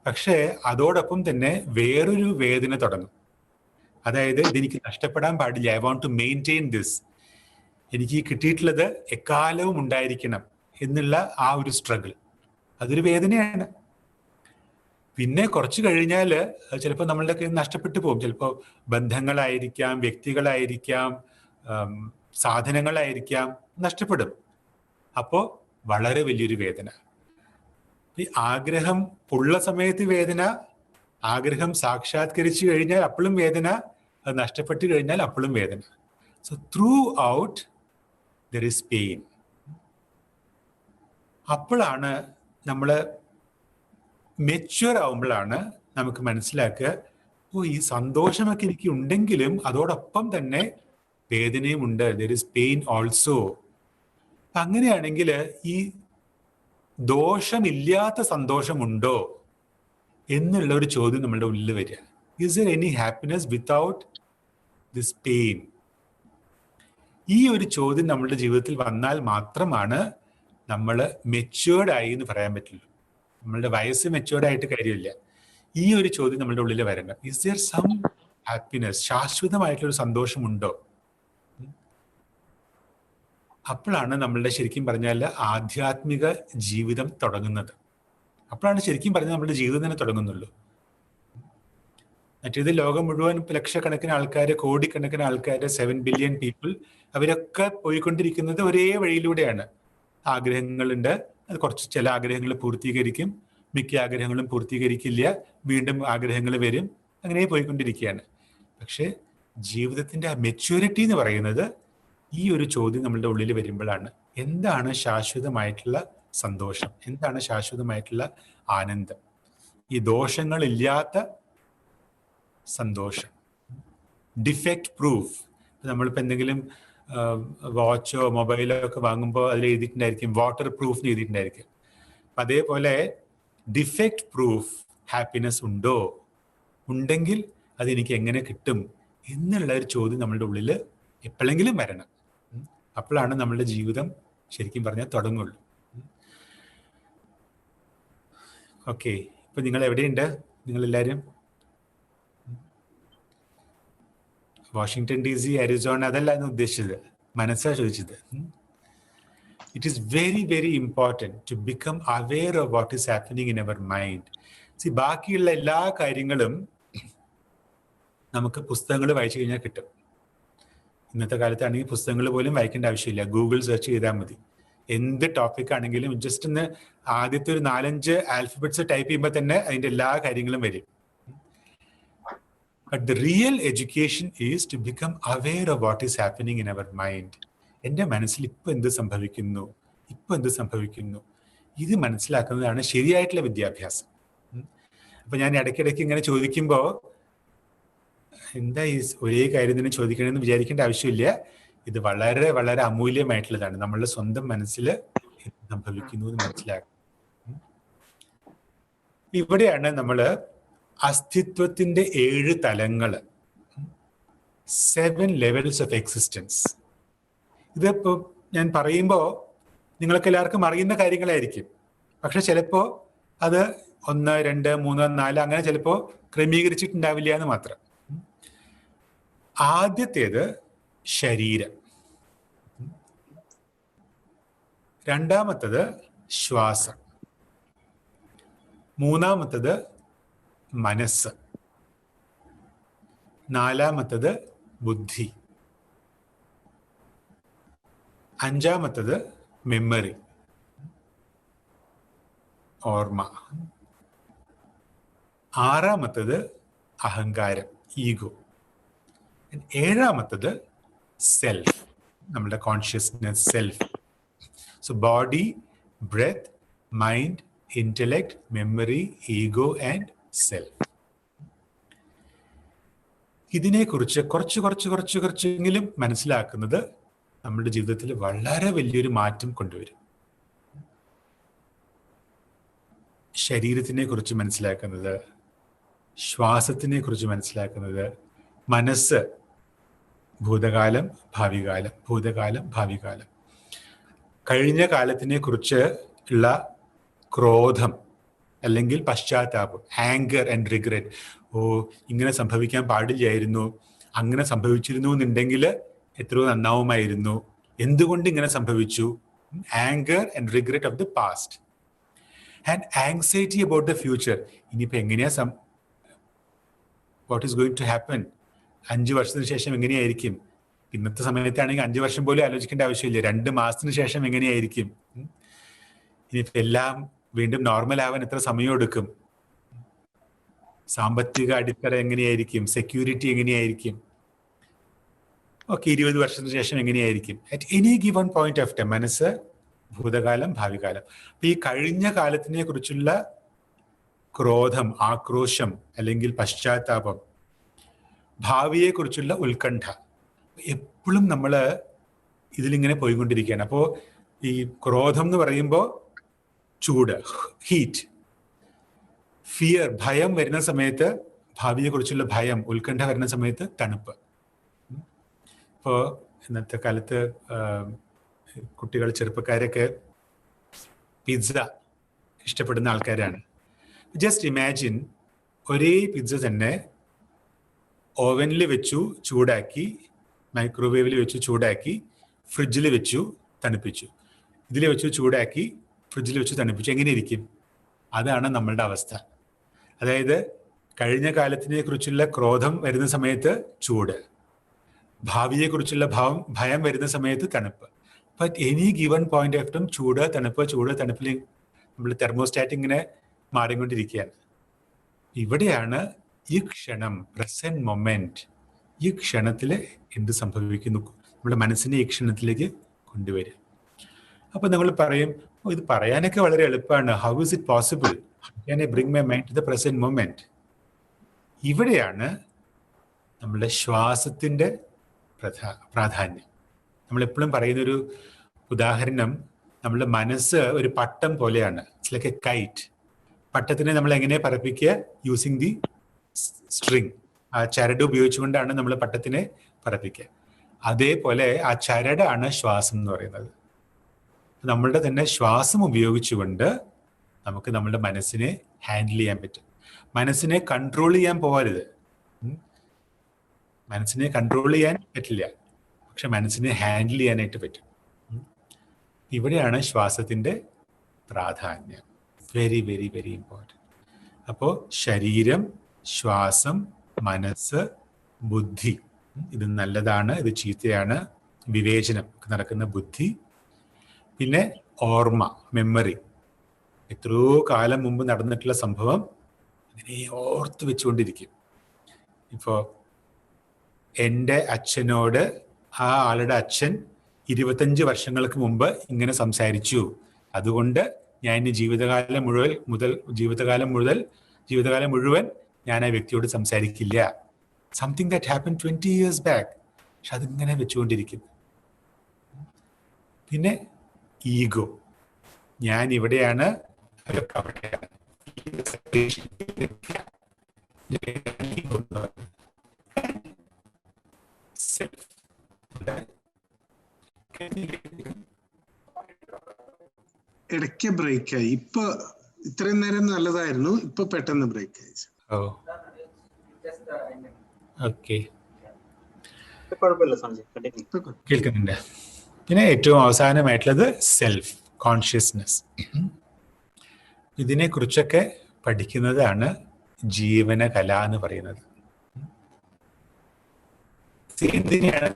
പക്ഷേ അതോടൊപ്പം തന്നെ വേറൊരു വേദന തുടങ്ങും. അതായത് ഇതെനിക്ക് നഷ്ടപ്പെടാൻ പാടില്ല, I want to maintain this, എനിക്ക് കിട്ടിയിട്ടുള്ളത് എക്കാലവും ഉണ്ടായിരിക്കണം എന്നുള്ള ആ ഒരു സ്ട്രഗിൾ, അതൊരു വേദനയാണ്. പിന്നെ കുറച്ച് കഴിഞ്ഞാൽ ചിലപ്പോൾ നമ്മളുടെ കയ്യിൽ നഷ്ടപ്പെട്ടു പോകും. ചിലപ്പോൾ ബന്ധങ്ങളായിരിക്കാം, വ്യക്തികളായിരിക്കാം, സാധനങ്ങളായിരിക്കാം, നഷ്ടപ്പെടും. അപ്പോൾ വളരെ വലിയൊരു വേദന. ഈ ആഗ്രഹം ഉള്ള സമയത്ത് വേദന, ആഗ്രഹം സാക്ഷാത്കരിച്ചു കഴിഞ്ഞാൽ അപ്പോഴും വേദന, അത് നഷ്ടപ്പെട്ടു കഴിഞ്ഞാൽ അപ്പോഴും വേദന. So through out there is pain. അപ്പോഴാണ് നമ്മൾ മെച്യൂർ ആവുമ്പോഴാണ് നമുക്ക് മനസ്സിലാക്കുക, ഓ, ഈ സന്തോഷമൊക്കെ എനിക്ക് ഉണ്ടെങ്കിലും അതോടൊപ്പം തന്നെ വേദനയും ഉണ്ട്. There is pain also. അങ്ങനെയാണെങ്കിൽ ഈ ദോഷമില്ലാത്ത സന്തോഷമുണ്ടോ എന്നുള്ള ഒരു ചോദ്യം നമ്മളുടെ ഉള്ളിൽ വരിക. Is there any happiness without this pain? ഈ ഒരു ചോദ്യം നമ്മളുടെ ജീവിതത്തിൽ വന്നാൽ മാത്രമാണ് നമ്മൾ മെച്യൂർഡ് ആയി എന്ന് പറയാൻ പറ്റുള്ളൂ. നമ്മളുടെ വയസ്സ് മെച്യൂർഡ് ആയിട്ട് കാര്യമില്ല. ഈ ഒരു ചോദ്യം നമ്മളുടെ ഉള്ളിൽ വരണം. Is there some happiness? ശാശ്വതമായിട്ടുള്ളൊരു സന്തോഷമുണ്ടോ? അപ്പോഴാണ് നമ്മളുടെ ശരിക്കും പറഞ്ഞാൽ ആധ്യാത്മിക ജീവിതം തുടങ്ങുന്നത്. അപ്പോഴാണ് ശരിക്കും പറഞ്ഞാൽ നമ്മളുടെ ജീവിതം തന്നെ തുടങ്ങുന്നുള്ളൂ. മറ്റേത് ലോകം മുഴുവൻ ലക്ഷക്കണക്കിന് ആൾക്കാർ, കോടിക്കണക്കിന് ആൾക്കാർ, 7 ബില്യൺ പീപ്പിൾ, അവരൊക്കെ പോയിക്കൊണ്ടിരിക്കുന്നത് ഒരേ വഴിയിലൂടെയാണ്. ആഗ്രഹങ്ങളുണ്ട്, അത് കുറച്ച് ചില ആഗ്രഹങ്ങൾ പൂർത്തീകരിക്കും, മിക്ക ആഗ്രഹങ്ങളും പൂർത്തീകരിക്കില്ല, വീണ്ടും ആഗ്രഹങ്ങൾ വരും, അങ്ങനെ പോയിക്കൊണ്ടിരിക്കുകയാണ്. പക്ഷെ ജീവിതത്തിന്റെ ആ മെച്യൂരിറ്റി എന്ന് പറയുന്നത് ഈ ഒരു ചോദ്യം നമ്മളുടെ ഉള്ളിൽ വരുമ്പോഴാണ്. എന്താണ് ശാശ്വതമായിട്ടുള്ള സന്തോഷം? എന്താണ് ശാശ്വതമായിട്ടുള്ള ആനന്ദം? ഈ ദോഷങ്ങളില്ലാത്ത സന്തോഷം, ഡിഫക്റ്റ് പ്രൂഫ്. നമ്മളിപ്പോൾ എന്തെങ്കിലും വാച്ചോ മൊബൈലോ ഒക്കെ വാങ്ങുമ്പോൾ അതിൽ എഴുതിയിട്ടുണ്ടായിരിക്കും വാട്ടർ പ്രൂഫ് എന്ന് എഴുതിയിട്ടുണ്ടായിരിക്കും. അതേപോലെ ഡിഫക്റ്റ് പ്രൂഫ് ഹാപ്പിനെസ് ഉണ്ടോ? ഉണ്ടെങ്കിൽ അതെനിക്ക് എങ്ങനെ കിട്ടും എന്നുള്ള ഒരു ചോദ്യം നമ്മളുടെ ഉള്ളിൽ എപ്പോഴെങ്കിലും വരണം. അപ്പോഴാണ് നമ്മളുടെ ജീവിതം ശരിക്കും പറഞ്ഞാൽ തുടങ്ങുള്ളൂ. ഓക്കെ, ഇപ്പൊ നിങ്ങൾ എവിടെയുണ്ട്? നിങ്ങളെല്ലാവരും വാഷിംഗ്ടൺ DC, അരിസോണ, അതല്ല എന്ന് ഉദ്ദേശിച്ചത്, മനസ്സാ ചോദിച്ചത്. It is very very important to become aware of what is happening in our mind. ബാക്കിയുള്ള എല്ലാ കാര്യങ്ങളും നമുക്ക് പുസ്തകങ്ങൾ വായിച്ചു കഴിഞ്ഞാൽ കിട്ടും. ഇന്നത്തെ കാലത്താണെങ്കിൽ പുസ്തകങ്ങൾ പോലും വായിക്കേണ്ട ആവശ്യമില്ല, ഗൂഗിൾ സെർച്ച് ചെയ്താൽ മതി. എന്ത് ടോപ്പിക് ആണെങ്കിലും ജസ്റ്റ് ഒന്ന് ആദ്യത്തെ ഒരു 4-5 ആൽഫബറ്റ്സ് ടൈപ്പ് ചെയ്യുമ്പോൾ തന്നെ അതിൻ്റെ എല്ലാ കാര്യങ്ങളും വരും. But the real education is to become aware of what is happening in our mind. എൻ്റെ മനസ്സിൽ ഇപ്പം എന്ത് സംഭവിക്കുന്നു, ഇത് മനസ്സിലാക്കുന്നതാണ് ശരിയായിട്ടുള്ള വിദ്യാഭ്യാസം. അപ്പം ഞാൻ ഇടയ്ക്കിടയ്ക്ക് ഇങ്ങനെ ചോദിക്കുമ്പോൾ എന്താ ഈ ഒരേ കാര്യം തന്നെ ചോദിക്കണമെന്ന് വിചാരിക്കേണ്ട ആവശ്യമില്ല. ഇത് വളരെ വളരെ അമൂല്യമായിട്ടുള്ളതാണ്. നമ്മളുടെ സ്വന്തം മനസ്സിൽ എന്ത് സംഭവിക്കുന്നു എന്ന് മനസ്സിലാക്കുക. ഇവിടെയാണ് നമ്മൾ അസ്തിത്വത്തിന്റെ 7 തലങ്ങൾ, 7 ലെവൽസ് ഓഫ് എക്സിസ്റ്റൻസ്. ഇതിപ്പോ ഞാൻ പറയുമ്പോൾ നിങ്ങൾക്ക് എല്ലാവർക്കും അറിയുന്ന കാര്യങ്ങളായിരിക്കും. പക്ഷെ ചിലപ്പോൾ അത് 1, 2, 3, 4 അങ്ങനെ ചിലപ്പോൾ ക്രമീകരിച്ചിട്ടുണ്ടാവില്ല എന്ന് മാത്രം. ആദ്യത്തേത് ശരീരം, രണ്ടാമത്തത് ശ്വാസം, മൂന്നാമത്തത് മനസ്സ്, നാലാമത്തത് ബുദ്ധി, അഞ്ചാമത്തത് മെമ്മറി, ഓർമ്മ, ആറാമത്തത് അഹങ്കാരം, ഈഗോ, ഏഴാമത്തത് സെൽഫ്, നമ്മുടെ consciousness, self. So body, breath, mind, intellect, memory, ego and self. ഇതിനെക്കുറിച്ച് കുറച്ചെങ്കിലും മനസ്സിലാക്കുന്നത് നമ്മുടെ ജീവിതത്തിൽ വളരെ വലിയൊരു മാറ്റം കൊണ്ടുവരും. ശരീരത്തിനെ കുറിച്ച് മനസ്സിലാക്കുന്നത്, ശ്വാസത്തിനെ കുറിച്ച് മനസ്സിലാക്കുന്നത്, മനസ്സ്, ഭൂതകാലം ഭാവികാലം, കഴിഞ്ഞ കാലത്തിനെ കുറിച്ച് ഉള്ള ക്രോധം അല്ലെങ്കിൽ പശ്ചാത്താപം, ആങ്കർ ആൻഡ് റിഗ്രറ്റ്. ഓ, ഇങ്ങനെ സംഭവിക്കാൻ പാടില്ലായിരുന്നു, അങ്ങനെ സംഭവിച്ചിരുന്നു എന്നുണ്ടെങ്കിൽ എത്രയോ നന്നാവുമായിരുന്നു, എന്തുകൊണ്ട് ഇങ്ങനെ സംഭവിച്ചു, anger and regret of the past. And anxiety about the future. ഇനിയിപ്പോൾ എങ്ങനെയാ what is going to happen, 5 വർഷത്തിന് ശേഷം എങ്ങനെയായിരിക്കും. ഇന്നത്തെ സമയത്താണെങ്കിൽ 5 വർഷം പോലും ആലോചിക്കേണ്ട ആവശ്യമില്ല, 2 മാസത്തിന് ശേഷം എങ്ങനെയായിരിക്കും. ഇനിയിപ്പോൾ എല്ലാം വീണ്ടും നോർമൽ ആവാൻ എത്ര സമയം എടുക്കും, സാമ്പത്തിക അടിത്തറ എങ്ങനെയായിരിക്കും, സെക്യൂരിറ്റി എങ്ങനെയായിരിക്കും, ഓക്കെ 20 വർഷത്തിന് ശേഷം എങ്ങനെയായിരിക്കും. At any given point of time മനസ്സ് ഭൂതകാലം ഭാവികാലം. അപ്പൊ ഈ കഴിഞ്ഞ കാലത്തിനെ കുറിച്ചുള്ള ക്രോധം, ആക്രോശം അല്ലെങ്കിൽ പശ്ചാത്താപം, ഭാവിയെ കുറിച്ചുള്ള ഉത്കണ്ഠ, എപ്പോഴും നമ്മൾ ഇതിലിങ്ങനെ പോയിക്കൊണ്ടിരിക്കുകയാണ്. അപ്പോൾ ഈ ക്രോധം എന്ന് പറയുമ്പോൾ ചൂട്, ഹീറ്റ്, ഫിയർ, ഭയം വരുന്ന സമയത്ത്, ഭാവിയെ കുറിച്ചുള്ള ഭയം, ഉത്കണ്ഠ വരുന്ന സമയത്ത് തണുപ്പ്. ഇപ്പോൾ ഇന്നത്തെ കാലത്ത് കുട്ടികൾ, ചെറുപ്പക്കാരൊക്കെ പിസ്സ ഇഷ്ടപ്പെടുന്ന ആൾക്കാരാണ്. ജസ്റ്റ് ഇമാജിൻ, ഒരേ പിസ്സ തന്നെ ഓവനിൽ വെച്ചു ചൂടാക്കി, മൈക്രോവേവിൽ വെച്ചു ചൂടാക്കി, ഫ്രിഡ്ജിൽ വെച്ചു തണുപ്പിച്ചു, ഇതിൽ വെച്ചു ചൂടാക്കി ഫ്രിഡ്ജിൽ വെച്ച് തണുപ്പിച്ചു, എങ്ങനെ ഇരിക്കും? അതാണ് നമ്മളുടെ അവസ്ഥ. അതായത് കഴിഞ്ഞ കാലത്തിനെ കുറിച്ചുള്ള ക്രോധം വരുന്ന സമയത്ത് ചൂട്, ഭാവിയെക്കുറിച്ചുള്ള ഭയം വരുന്ന സമയത്ത് തണുപ്പ്. But any given point of time ചൂട് തണുപ്പിൽ നമ്മൾ തെർമോസ്റ്റാറ്റ് ഇങ്ങനെ മാറിക്കൊണ്ടിരിക്കുകയാണ്. ഇവിടെയാണ് ഈ ക്ഷണം, പ്രസന്റ് മൊമെന്റ്, ഈ ക്ഷണത്തിൽ എന്ത് സംഭവിക്കുന്നു, നമ്മുടെ മനസ്സിനെ ഈ ക്ഷണത്തിലേക്ക് കൊണ്ടുവരിക. അപ്പൊ നമ്മൾ പറയും, ഇത് പറയാനൊക്കെ വളരെ എളുപ്പമാണ്, how is it possible, how can I bring my mind to the present moment. ഇവിടെയാണ് നമ്മളുടെ ശ്വാസത്തിന്റെ പ്രാധാന്യം. നമ്മളെപ്പോഴും പറയുന്നൊരു ഉദാഹരണം, നമ്മളുടെ മനസ്സ് ഒരു പട്ടം പോലെയാണ്. It's like a kite. പട്ടത്തിനെ നമ്മൾ എങ്ങനെ പറപ്പിക്കുക? Using the string. ആ ചരട് ഉപയോഗിച്ചുകൊണ്ടാണ് നമ്മൾ പട്ടത്തിനെ പറപ്പിക്കുക. അതേപോലെ ആ ചരടാണ് ശ്വാസം എന്ന് പറയുന്നത്. നമ്മളുടെ തന്നെ ശ്വാസം ഉപയോഗിച്ചുകൊണ്ട് നമുക്ക് നമ്മളുടെ മനസ്സിനെ ഹാൻഡിൽ ചെയ്യാൻ പറ്റും. മനസ്സിനെ കൺട്രോൾ ചെയ്യാൻ പോകരുത്. മനസ്സിനെ കൺട്രോൾ ചെയ്യാൻ പറ്റില്ല, പക്ഷെ മനസ്സിനെ ഹാൻഡിൽ ചെയ്യാനായിട്ട് പറ്റും. ഇവിടെയാണ് ശ്വാസത്തിൻ്റെ പ്രാധാന്യം. Very very very important. അപ്പോൾ ശരീരം, ശ്വാസം, മനസ്സ്, ബുദ്ധി, ഇത് നല്ലതാണ്, ഇത് ചീത്തയാണ്, വിവേചനം നടക്കുന്ന ബുദ്ധി. പിന്നെ ഓർമ്മ, മെമ്മറി, എത്രയോ കാലം മുമ്പ് നടന്നിട്ടുള്ള സംഭവം അങ്ങനെ ഓർത്ത് വെച്ചുകൊണ്ടിരിക്കും. ഇപ്പോൾ എൻ്റെ അച്ഛനോട് ആ ആളുടെ അച്ഛൻ 25 വർഷങ്ങൾക്ക് മുമ്പ് ഇങ്ങനെ സംസാരിച്ചു, അതുകൊണ്ട് ഞാൻ ഇനി ജീവിതകാലം മുഴുവൻ ഞാൻ ആ വ്യക്തിയോട് സംസാരിക്കില്ല. Something that happen 20 years back. പക്ഷെ അതിങ്ങനെ വെച്ചുകൊണ്ടിരിക്കും. പിന്നെ ഈഗോ, ഞാൻ ഇവിടെയാണ്, അവിടെയാണ്. ഇടയ്ക്ക് ബ്രേക്കായി. ഇപ്പൊ ഇത്രയും നേരം നല്ലതായിരുന്നു, ഇപ്പൊ പെട്ടെന്ന് ബ്രേക്കായി. ഓ ഓക്കെ, കേൾക്കുന്നുണ്ട്. പിന്നെ ഏറ്റവും അവസാനമായിട്ടുള്ളത് സെൽഫ് കോൺഷ്യസ്നെസ്. ഇതിനെ കുറിച്ചൊക്കെ പഠിക്കുന്നതാണ് ജീവനകല എന്ന് പറയുന്നത്. എന്തിനാണ്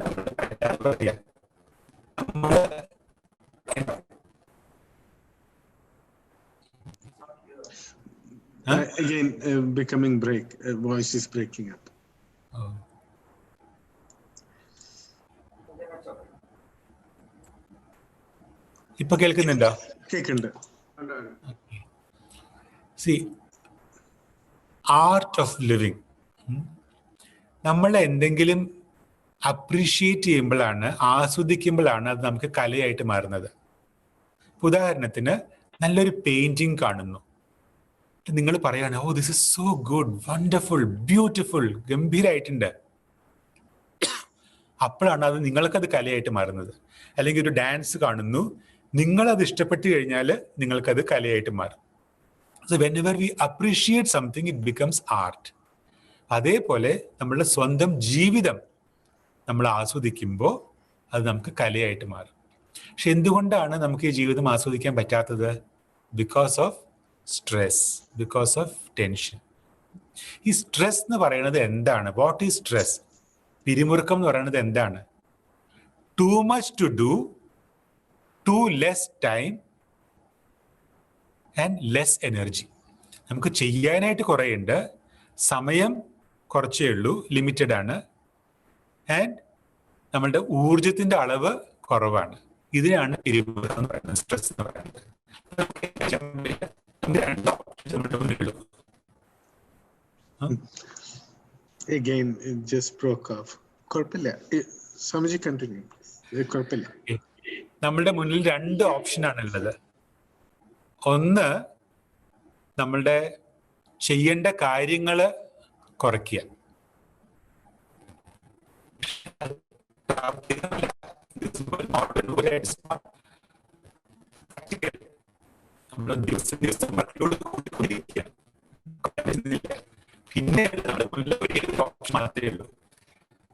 again becoming voice is breaking up. ഇപ്പൊ കേൾക്കുന്നുണ്ടോ? കേൾക്കുന്നുണ്ട്. സി, ആർട്ട് ഓഫ് ലിവിങ്, നമ്മൾ എന്തെങ്കിലും അപ്രീഷിയേറ്റ് ചെയ്യുമ്പോഴാണ്, ആസ്വദിക്കുമ്പോഴാണ് അത് നമുക്ക് കലയായിട്ട് മാറുന്നത്. ഉദാഹരണത്തിന്, നല്ലൊരു പെയിന്റിങ് കാണുന്നു, നിങ്ങൾ പറയാണ്, oh this is so good, wonderful, beautiful, ഗംഭീരമായിട്ടുണ്ട്. അപ്പോഴാണ് അത് നിങ്ങൾക്കത് കലയായിട്ട് മാറുന്നത്. അല്ലെങ്കിൽ ഒരു ഡാൻസ് കാണുന്നു, നിങ്ങളത് ഇഷ്ടപ്പെട്ട് കഴിഞ്ഞാൽ നിങ്ങൾക്കത് കലയായിട്ട് മാറും. So whenever V appreciate something it becomes art. അതേപോലെ നമ്മളുടെ സ്വന്തം ജീവിതം നമ്മൾ ആസ്വദിക്കുമ്പോൾ അത് നമുക്ക് കലയായിട്ട് മാറും. പക്ഷെ എന്തുകൊണ്ടാണ് നമുക്ക് ഈ ജീവിതം ആസ്വദിക്കാൻ പറ്റാത്തത്? Because of stress, because of tension. ഈ സ്ട്രെസ് എന്ന് പറയുന്നത് എന്താണ്? What is stress? പിരിമുറുക്കം എന്ന് പറയുന്നത് എന്താണ്? Too much to do, too less time and less energy. നമുക്ക് ചെയ്യാനായിട്ട് കുറേ ഉണ്ട്, സമയം കുറച്ചേ ഉള്ളൂ, ലിമിറ്റഡ് ആണ്, ആൻഡ് നമ്മളുടെ ഊർജത്തിന്റെ അളവ് കുറവാണ്. ഇതിനാണ് പിരിമുറുക്കം എന്ന് പറയുന്നത്, സ്ട്രെസ് എന്ന് പറയുന്നത്. Again, it just broke off. കുഴപ്പമില്ല, സമജി കണ്ടിന്യൂ. കുഴപ്പമില്ല. നമ്മളുടെ മുന്നിൽ 2 ഓപ്ഷനാണ് ഉള്ളത്. ഒന്ന്, നമ്മളുടെ ചെയ്യേണ്ട കാര്യങ്ങൾ കുറയ്ക്കുക. പിന്നെ ഓപ്ഷൻ മാത്രമേ ഉള്ളൂ,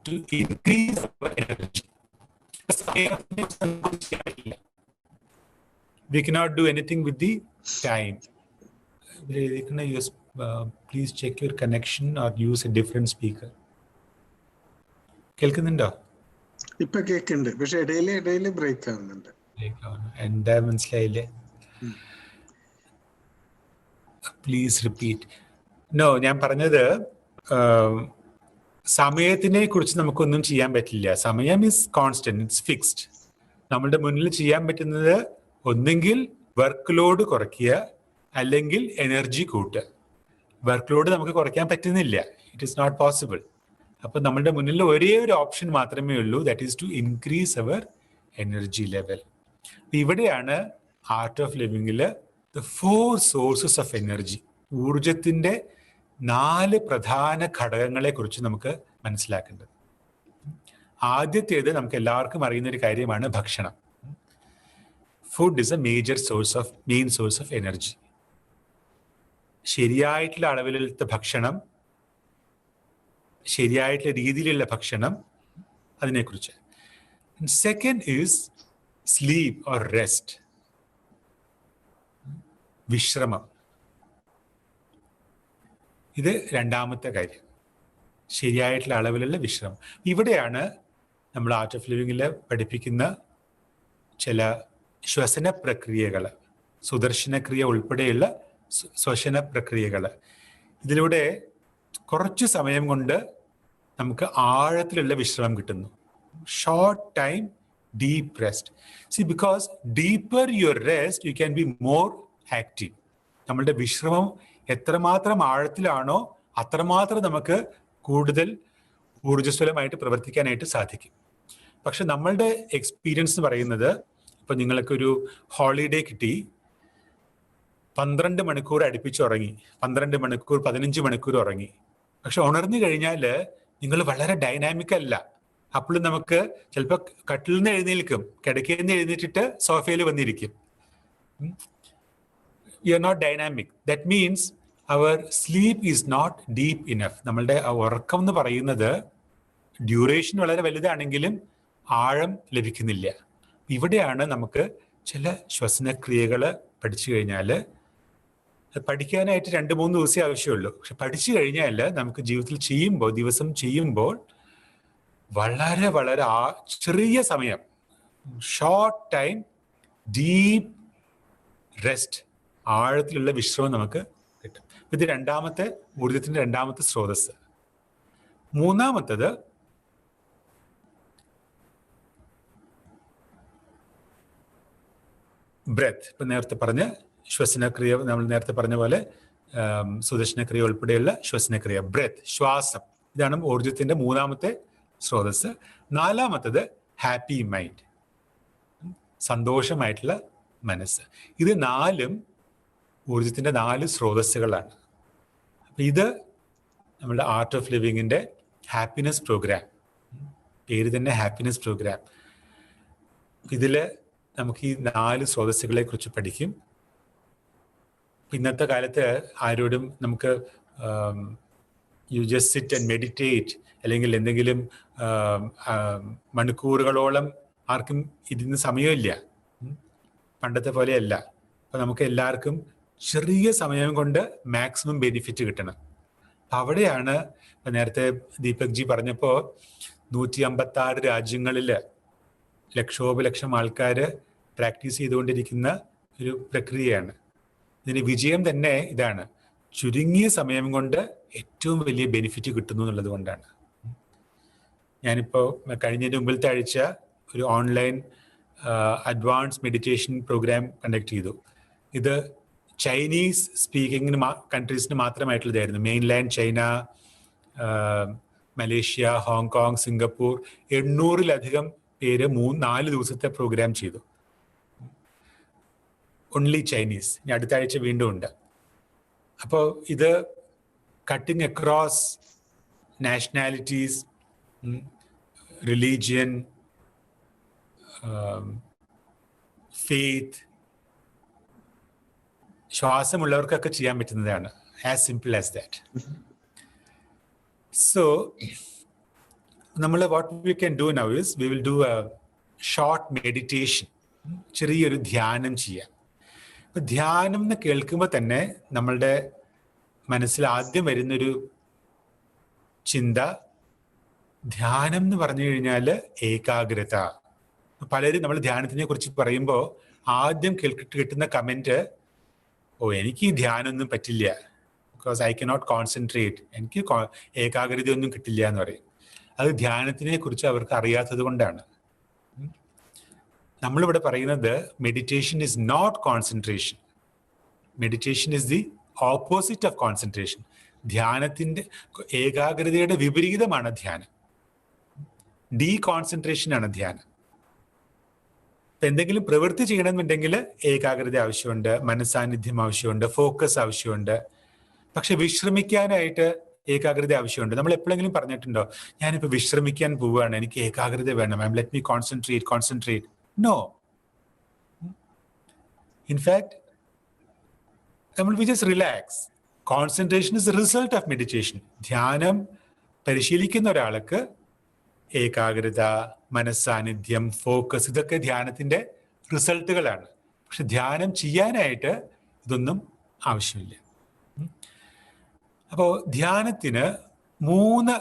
to increase our energy. We cannot do anything with the time. Please check your connection or use a different speaker. കേൾക്കുന്നുണ്ടോ? ഇപ്പൊ കേൾക്കുന്നുണ്ട്, പക്ഷെ ഇടയില് ബ്രേക്ക് ആവുന്നുണ്ട്. എന്താ മനസ്സിലായില്ലേ? Please repeat. നോ, ഞാൻ പറഞ്ഞത് സമയത്തിനെ കുറിച്ച് നമുക്കൊന്നും ചെയ്യാൻ പറ്റില്ല. സമയം ഈസ് കോൺസ്റ്റന്റ്, ഇറ്റ്സ് ഫിക്സ്ഡ്. നമ്മളുടെ മുന്നിൽ ചെയ്യാൻ പറ്റുന്നത് ഒന്നെങ്കിൽ വർക്ക് ലോഡ് കുറയ്ക്കുക, അല്ലെങ്കിൽ എനർജി കൂട്ടുക. വർക്ക് ലോഡ് നമുക്ക് കുറയ്ക്കാൻ പറ്റുന്നില്ല, ഇറ്റ് ഈസ് നോട്ട് പോസിബിൾ. അപ്പൊ നമ്മളുടെ മുന്നിൽ ഒരേ ഒരു ഓപ്ഷൻ മാത്രമേ ഉള്ളൂ, that is to increase our energy level. ഇവിടെയാണ് ആർട്ട് ഓഫ് ലിവിങ്ങില് ദ 4 സോഴ്സസ് ഓഫ് എനർജി, ഊർജത്തിന്റെ 4 പ്രധാന ഘടകങ്ങളെ കുറിച്ച് നമുക്ക് മനസ്സിലാക്കേണ്ടത്. ആദ്യത്തേത് നമുക്ക് എല്ലാവർക്കും അറിയുന്ന ഒരു കാര്യമാണ് ഭക്ഷണം. Food is A main source of energy. ശരിയായിട്ടുള്ള അളവിലുള്ള ഭക്ഷണം, ശരിയായിട്ടുള്ള രീതിയിലുള്ള ഭക്ഷണം, അതിനെക്കുറിച്ച്. Second is sleep or rest, വിശ്രമം. ഇത് രണ്ടാമത്തെ കാര്യം, ശരിയായിട്ടുള്ള അളവിലുള്ള വിശ്രമം. ഇവിടെയാണ് നമ്മൾ ആർട്ട് ഓഫ് ലിവിങ്ങിൽ പഠിപ്പിക്കുന്ന ചില ശ്വസന പ്രക്രിയകൾ, സുദർശനക്രിയ ഉൾപ്പെടെയുള്ള ശ്വസന പ്രക്രിയകൾ. ഇതിലൂടെ കുറച്ച് സമയം കൊണ്ട് നമുക്ക് ആഴത്തിലുള്ള വിശ്രമം കിട്ടുന്നു. Short time deep rest. C, because deeper your rest you can be more active. നമ്മളുടെ വിശ്രമം എത്രമാത്രം ആഴത്തിലാണോ അത്രമാത്രം നമുക്ക് കൂടുതൽ ഊർജ്ജസ്വലമായിട്ട് പ്രവർത്തിക്കാനായിട്ട് സാധിക്കും. പക്ഷെ നമ്മളുടെ എക്സ്പീരിയൻസ് എന്ന് പറയുന്നത്, ഇപ്പം നിങ്ങൾക്കൊരു ഹോളിഡേ കിട്ടി, 12 മണിക്കൂർ അടുപ്പിച്ച് ഉറങ്ങി, 12 മണിക്കൂർ 15 മണിക്കൂർ ഉറങ്ങി. പക്ഷെ ഉണർന്നു കഴിഞ്ഞാൽ നിങ്ങൾ വളരെ ഡൈനാമിക് അല്ല. അപ്പോഴും നമുക്ക് ചിലപ്പോൾ കട്ടിൽ നിന്ന് എഴുന്നേൽക്കും, കിടക്കയിൽ നിന്ന് എഴുന്നേറ്റിട്ട് സോഫയിൽ വന്നിരിക്കും. You are not dynamic. That means our sleep is not deep enough. നമ്മളുടെ ഉറക്കം എന്ന് പറയുന്നത് ഡ്യൂറേഷൻ വളരെ വലുതാണെങ്കിലും ആഴം ലഭിക്കുന്നില്ല. ഇവിടെയാണ് നമുക്ക് ചില ശ്വസനക്രിയകൾ പഠിച്ചു കഴിഞ്ഞാൽ, പഠിക്കാനായിട്ട് 2-3 ദിവസമേ ആവശ്യമുള്ളൂ. പക്ഷെ പഠിച്ചു കഴിഞ്ഞാൽ നമുക്ക് ജീവിതത്തിൽ ചെയ്യുമ്പോൾ, ദിവസം ചെയ്യുമ്പോൾ വളരെ വളരെ ചെറിയ സമയം, ഷോർട്ട് ടൈം ഡീപ്പ് റെസ്റ്റ്, ആഴത്തിലുള്ള വിശ്രമം നമുക്ക് കിട്ടും. ഇത് രണ്ടാമത്തെ ഊർജത്തിന്റെ രണ്ടാമത്തെ സ്രോതസ്. മൂന്നാമത്തത് ബ്രെത്ത്. ഇപ്പൊ നേരത്തെ പറഞ്ഞ ശ്വസനക്രിയ, നമ്മൾ നേരത്തെ പറഞ്ഞ പോലെ സുദർശനക്രിയ ഉൾപ്പെടെയുള്ള ശ്വസനക്രിയ, ബ്രെത്ത്, ശ്വാസം. ഇതാണ് ഊർജത്തിന്റെ മൂന്നാമത്തെ സ്രോതസ്. നാലാമത്തത് ഹാപ്പി മൈൻഡ്, സന്തോഷമായിട്ടുള്ള മനസ്സ്. ഇത് 4 ഊർജത്തിന്റെ 4 സ്രോതസ്സുകളാണ്. അപ്പൊ ഇത് നമ്മുടെ ആർട്ട് ഓഫ് ലിവിങ്ങിന്റെ ഹാപ്പിനെസ് പ്രോഗ്രാം, പേര് തന്നെ ഹാപ്പിനെസ് പ്രോഗ്രാം. ഇതില് നമുക്ക് ഈ 4 സ്രോതസ്സുകളെ കുറിച്ച് പഠിക്കും. ഇന്നത്തെ കാലത്ത് ആരോടും നമുക്ക് you just sit and meditate, അല്ലെങ്കിൽ എന്തെങ്കിലും മണിക്കൂറുകളോളം ആർക്കും ഇതിന് സമയമില്ല, പണ്ടത്തെ പോലെയല്ല. അപ്പം നമുക്ക് എല്ലാവർക്കും ചെറിയ സമയം കൊണ്ട് മാക്സിമം ബെനിഫിറ്റ് കിട്ടണം. അവിടെയാണ് നേരത്തെ ദീപക് ജി പറഞ്ഞപ്പോൾ 156 രാജ്യങ്ങളിൽ ലക്ഷോപലക്ഷം ആൾക്കാർ പ്രാക്ടീസ് ചെയ്തുകൊണ്ടിരിക്കുന്ന ഒരു പ്രക്രിയയാണ്. ഇതിന് വിജയം തന്നെ ഇതാണ്, ചുരുങ്ങിയ സമയം കൊണ്ട് ഏറ്റവും വലിയ ബെനിഫിറ്റ് കിട്ടുന്നു എന്നുള്ളത് കൊണ്ടാണ്. ഞാനിപ്പോൾ കഴിഞ്ഞതിൻ്റെ മുമ്പിലത്തെ ആഴ്ച ഒരു online advance meditation programme conduct ചെയ്തു. ഇത് ചൈനീസ് സ്പീക്കിങ്ങിന് കൺട്രീസിന് മാത്രമായിട്ടുള്ളതായിരുന്നു. Mainland China, Malaysia, Hong Kong, Singapore 800-ലധികം പേര് 4 ദിവസത്തെ പ്രോഗ്രാം ചെയ്തു. Only Chinese. ഇനി അടുത്ത ആഴ്ച വീണ്ടും ഉണ്ട്. അപ്പോൾ ഇത് cutting across nationalities, religion, faith, ശ്വാസമുള്ളവർക്കൊക്കെ ചെയ്യാൻ പറ്റുന്നതാണ്. As simple as that. So നമ്മൾ what we can do now is we will do a short meditation. ചെറിയൊരു ധ്യാനം ചെയ്യാം. അപ്പൊ ധ്യാനം എന്ന് കേൾക്കുമ്പോൾ തന്നെ നമ്മളുടെ മനസ്സിൽ ആദ്യം വരുന്നൊരു ചിന്ത, ധ്യാനം എന്ന് പറഞ്ഞു കഴിഞ്ഞാൽ ഏകാഗ്രത. പലരും നമ്മൾ ധ്യാനത്തിനെ കുറിച്ച് പറയുമ്പോൾ ആദ്യം കിട്ടുന്ന കമന്റ്, ഓ എനിക്ക് ഈ ധ്യാനമൊന്നും പറ്റില്ല, ബിക്കോസ് ഐ കനോട്ട് കോൺസെൻട്രേറ്റ്, എനിക്ക് ഏകാഗ്രതയൊന്നും കിട്ടില്ല എന്ന് പറയും. അത് ധ്യാനത്തിനെ കുറിച്ച് അവർക്ക് അറിയാത്തത് കൊണ്ടാണ്. നമ്മളിവിടെ പറയുന്നത് meditation is not concentration. Meditation is the opposite of concentration. ധ്യാനത്തിന്റെ ഏകാഗ്രതയുടെ വിപരീതമാണ് ധ്യാനം. ഡീകോൺസെൻട്രേഷൻ ആണ് ധ്യാനം. എന്തെങ്കിലും പ്രവൃത്തി ചെയ്യണമെന്നുണ്ടെങ്കിൽ ഏകാഗ്രത ആവശ്യമുണ്ട്, മനസ്സാന്നിധ്യം ആവശ്യമുണ്ട്, ഫോക്കസ് ആവശ്യമുണ്ട്. പക്ഷെ വിശ്രമിക്കാനായിട്ട് ഏകാഗ്രത ആവശ്യമുണ്ട്. നമ്മൾ എപ്പോഴെങ്കിലും പറഞ്ഞിട്ടുണ്ടോ, ഞാനിപ്പോൾ വിശ്രമിക്കാൻ പോവുകയാണ്, എനിക്ക് ഏകാഗ്രത വേണം, let me concentrate. No. In fact we just relax. Concentration is the result of meditation. ധ്യാനം പരിശീലിക്കുന്ന ഒരാൾക്ക് ഏകാഗ്രത, മനസ്സാന്നിധ്യം, ഫോക്കസ്, ഇതൊക്കെ ധ്യാനത്തിന്റെ റിസൾട്ടുകളാണ്. പക്ഷെ ധ്യാനം ചെയ്യാനായിട്ട് ഇതൊന്നും ആവശ്യമില്ല. അപ്പോൾ ധ്യാനത്തിന് 3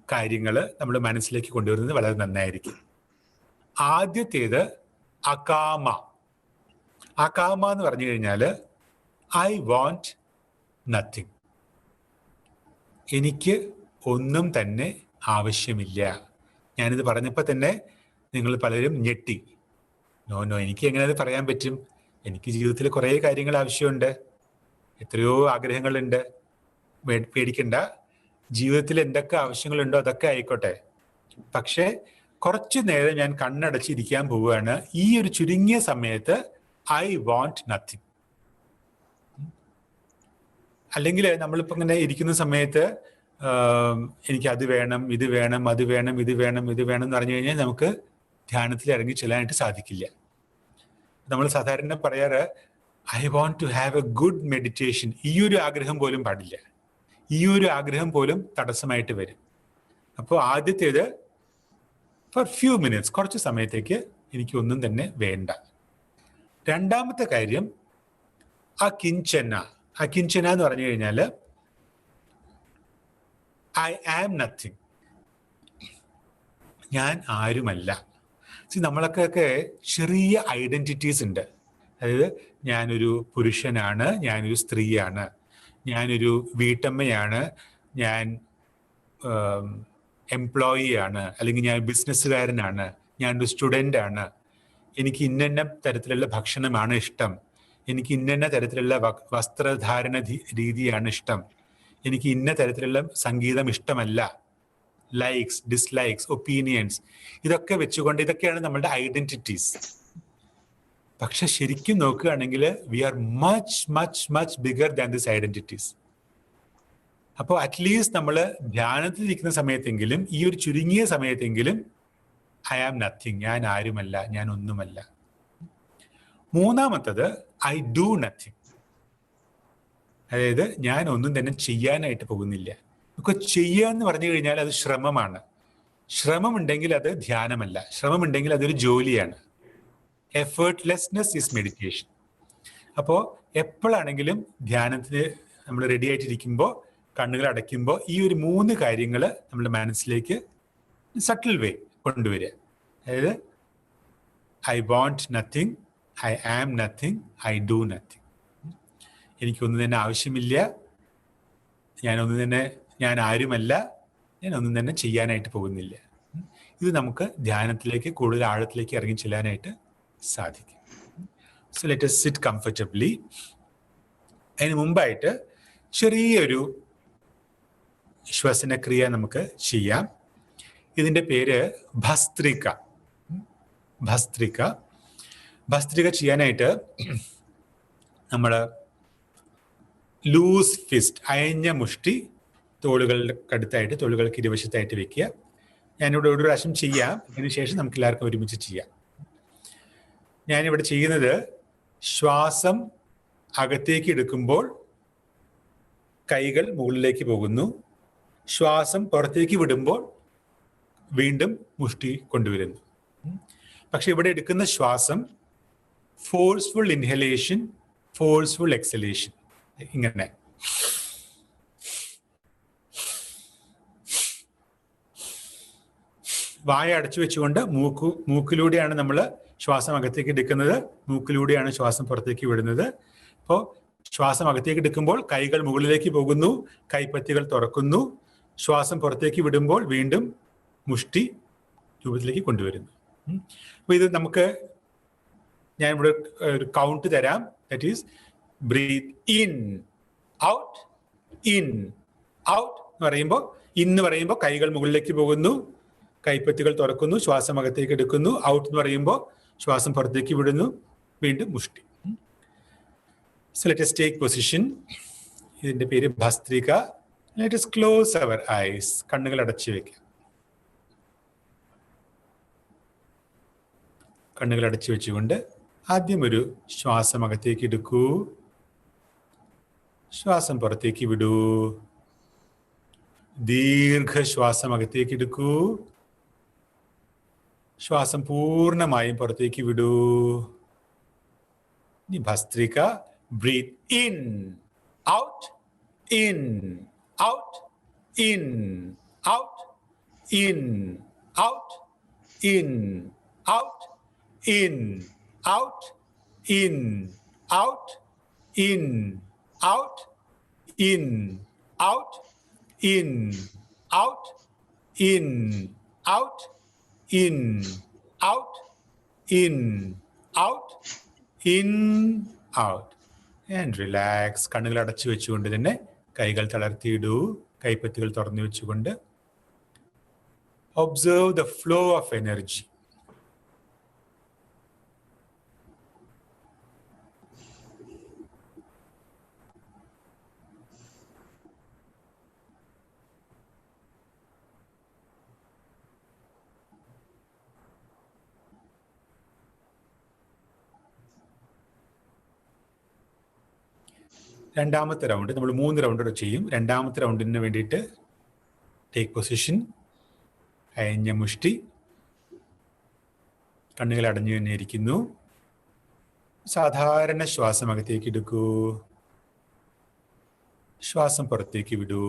കാര്യങ്ങൾ നമ്മൾ മനസ്സിലേക്ക് കൊണ്ടുവരുന്നത് വളരെ നന്നായിരിക്കും. ആദ്യത്തേത് അകാമ. അകാമ എന്ന് പറഞ്ഞു കഴിഞ്ഞാൽ ഐ വാണ്ട് നത്തിങ്. എനിക്ക് ഒന്നും തന്നെ ആവശ്യമില്ല. ഞാനിത് പറഞ്ഞപ്പോൾ തന്നെ നിങ്ങൾ പലരും ഞെട്ടി. നോ, എനിക്ക് എങ്ങനെ അത് പറയാൻ പറ്റും? എനിക്ക് ജീവിതത്തിൽ കുറേ കാര്യങ്ങൾ ആവശ്യമുണ്ട്, എത്രയോ ആഗ്രഹങ്ങളുണ്ട്. പേടിക്കണ്ട, ജീവിതത്തിൽ എന്തൊക്കെ ആവശ്യങ്ങളുണ്ടോ അതൊക്കെ ആയിക്കോട്ടെ. പക്ഷെ കുറച്ചു നേരം ഞാൻ കണ്ണടച്ചിരിക്കാൻ പോവുകയാണ്. ഈ ഒരു ചുരുങ്ങിയ സമയത്ത് ഐ വാണ്ട് നത്തിങ്. അല്ലെങ്കിൽ നമ്മളിപ്പോൾ ഇങ്ങനെ ഇരിക്കുന്ന സമയത്ത് എനിക്ക് അത് വേണം, ഇത് വേണം, അത് വേണം, ഇത് വേണം, ഇത് വേണം എന്ന് പറഞ്ഞു കഴിഞ്ഞാൽ നമുക്ക് ധ്യാനത്തിൽ ഇറങ്ങി ചെല്ലാനായിട്ട് സാധിക്കില്ല. നമ്മൾ സാധാരണ പറയാറ് I want to have a good meditation. ഈ ഒരു ആഗ്രഹം പോലും പാടില്ല. ഈ ഒരു ആഗ്രഹം പോലും തടസ്സമായിട്ട് വരും. അപ്പോൾ ആദ്യത്തേത് ഫോർ ഫ്യൂ മിനിറ്റ്സ്, കുറച്ച് സമയത്തേക്ക് എനിക്കൊന്നും തന്നെ വേണ്ട. രണ്ടാമത്തെ കാര്യം അകിഞ്ചന. അകിഞ്ചന എന്ന് പറഞ്ഞു കഴിഞ്ഞാൽ ഐ ആം നത്തിങ്. ഞാൻ ആരുമല്ല. നമ്മളൊക്കെ ചെറിയ ഐഡന്റിറ്റീസ് ഉണ്ട്. അതായത് ഞാനൊരു പുരുഷനാണ്, ഞാനൊരു സ്ത്രീയാണ്, ഞാനൊരു വീട്ടമ്മയാണ്, ഞാൻ എംപ്ലോയി ആണ്, അല്ലെങ്കിൽ ഞാൻ ബിസിനസ്സുകാരനാണ്, ഞാനൊരു സ്റ്റുഡൻ്റ് ആണ്, എനിക്ക് ഇന്ന തരത്തിലുള്ള ഭക്ഷണമാണ് ഇഷ്ടം, എനിക്ക് ഇന്ന തരത്തിലുള്ള വസ്ത്രധാരണ രീതിയാണ് ഇഷ്ടം, എനിക്ക് ഇന്ന തരത്തിലുള്ള സംഗീതം ഇഷ്ടമല്ല, ലൈക്സ്, ഡിസ്ലൈക്സ്, ഒപ്പീനിയൻസ്, ഇതൊക്കെ വെച്ചുകൊണ്ട് ഇതൊക്കെയാണ് നമ്മളുടെ ഐഡന്റിറ്റീസ്. പക്ഷെ ശരിക്കും നോക്കുകയാണെങ്കിൽ we are much much much bigger than this identities. അപ്പോൾ അറ്റ്ലീസ്റ്റ് നമ്മൾ ധ്യാനത്തിൽ ഇരിക്കുന്ന സമയത്തെങ്കിലും, ഈ ഒരു ചുരുങ്ങിയ സമയത്തെങ്കിലും ഐ ആം നത്തിങ്, ഞാൻ ആരുമല്ല, ഞാൻ ഒന്നുമല്ല. മൂന്നാമത്തത് ഐ ഡു നത്തിങ്. അതായത് ഞാൻ ഒന്നും തന്നെ ചെയ്യാനായിട്ട് പോകുന്നില്ല. നമുക്ക് ചെയ്യുക എന്ന് പറഞ്ഞു കഴിഞ്ഞാൽ അത് ശ്രമമാണ്. ശ്രമമുണ്ടെങ്കിൽ അത് ധ്യാനമല്ല, ശ്രമമുണ്ടെങ്കിൽ അതൊരു ജോലിയാണ്. എഫേർട്ട്ലെസ്നെസ് ഈസ് മെഡിറ്റേഷൻ. അപ്പോൾ എപ്പോഴാണെങ്കിലും ധ്യാനത്തിന് നമ്മൾ റെഡി ആയിട്ടിരിക്കുമ്പോൾ കണ്ണുകൾ അടയ്ക്കുമ്പോൾ ഈ ഒരു 3 കാര്യങ്ങൾ നമ്മുടെ മനസ്സിലേക്ക് സട്ടിൽ വേ കൊണ്ടുവരിക. അതായത് I want nothing, I am nothing, I do nothing. എനിക്കൊന്നും തന്നെ ആവശ്യമില്ല, ഞാൻ ആരുമല്ല, ഞാൻ ഒന്നും തന്നെ ചെയ്യാനായിട്ട് പോകുന്നില്ല. ഇത് നമുക്ക് ധ്യാനത്തിലേക്ക് കൂടുതൽ ആഴത്തിലേക്ക് ഇറങ്ങി ചെല്ലാനായിട്ട് സാധിക്കും. So let us sit comfortably. അതിന് മുമ്പായിട്ട് ചെറിയൊരു ശ്വസനക്രിയ നമുക്ക് ചെയ്യാം. ഇതിൻ്റെ പേര് ഭസ്ത്രിക. ഭസ്ത്രിക ചെയ്യാനായിട്ട് നമ്മൾ ലൂസ് ഫിസ്റ്റ്, അയഞ്ഞ മുഷ്ടി തോളുകൾക്കടുത്തായിട്ട്, തോളുകൾക്ക് ഇരുവശത്തായിട്ട് വെക്കുക. ഞാനിവിടെ ഒരു പ്രാവശ്യം ചെയ്യാം, അതിനുശേഷം നമുക്ക് എല്ലാവർക്കും ഒരുമിച്ച് ചെയ്യാം. ഞാനിവിടെ ചെയ്യുന്നത് ശ്വാസം അകത്തേക്ക് എടുക്കുമ്പോൾ കൈകൾ മുകളിലേക്ക് പോകുന്നു, ശ്വാസം പുറത്തേക്ക് വിടുമ്പോൾ വീണ്ടും മുഷ്ടി കൊണ്ടുവരുന്നു. പക്ഷെ ഇവിടെ എടുക്കുന്ന ശ്വാസം ഫോഴ്സ്ഫുൾ ഇൻഹലേഷൻ, ഫോഴ്സ്ഫുൾ എക്സലേഷൻ, ഇങ്ങനെ. വായ അടച്ചു വെച്ചുകൊണ്ട് മൂക്കിലൂടെയാണ് നമ്മൾ ശ്വാസം അകത്തേക്ക് എടുക്കുന്നത്, മൂക്കിലൂടെയാണ് ശ്വാസം പുറത്തേക്ക് വിടുന്നത്. അപ്പോൾ ശ്വാസം അകത്തേക്ക് എടുക്കുമ്പോൾ കൈകൾ മുകളിലേക്ക് പോകുന്നു, കൈപ്പത്തികൾ തുറക്കുന്നു, ശ്വാസം പുറത്തേക്ക് വിടുമ്പോൾ വീണ്ടും മുഷ്ടി രൂപത്തിലേക്ക് കൊണ്ടുവരുന്നു. അപ്പോൾ ഇത് ഞാൻ ഇവിടെ ഒരു കൗണ്ട് തരാം. That is breathe in out, in out എന്ന് പറയുമ്പോൾ കൈകൾ മുകളിലേക്ക് പോകുന്നു, കൈപ്പത്തികൾ തുറക്കുന്നു, ശ്വാസം അകത്തേക്ക് എടുക്കുന്നു. ഔട്ട് എന്ന് പറയുമ്പോൾ ശ്വാസം പുറത്തേക്ക് വിടുന്നു, വീണ്ടും മുഷ്ടി. So let us take position. ഇതിന്റെ പേര് bhastrika. Let us close our eyes. കണ്ണുകൾ അടച്ചു വെക്കാം. കണ്ണുകൾ അടച്ചു വെച്ചുകൊണ്ട് ആദ്യം ഒരു ശ്വാസം അകത്തേക്ക് എടുക്കൂ, ശ്വാസം പുറത്തേക്ക് വിടൂ. ദീർഘശ്വാസം അകത്തേക്ക് എടുക്കൂ, ശ്വാസം പൂർണ്ണമായും പുറത്തേക്ക് വിടൂ. ഇനി bhastrika. Breathe in out, in out, in out, in out, in out, in out, in out, in out, in out, in out, in out, in out, in out, in out, and relax. കണ്ണുകൾ അടച്ചു വെച്ചുകൊണ്ട് തന്നെ കൈകൾ തളർത്തിയിടൂ, കൈപ്പത്തികൾ തുറന്നു വെച്ചുകൊണ്ട് observe the flow of energy. രണ്ടാമത്തെ round നമ്മൾ 3 round ചെയ്യും. രണ്ടാമത്തെ റൗണ്ടിന് വേണ്ടിയിട്ട് ടേക്ക് പൊസിഷൻ. അയഞ്ഞ മുഷ്ടി, കണ്ണുകൾ അടഞ്ഞു തന്നെ ഇരിക്കുന്നു. സാധാരണ ശ്വാസം അകത്തേക്ക് എടുക്കൂ, ശ്വാസം പുറത്തേക്ക് വിടൂ.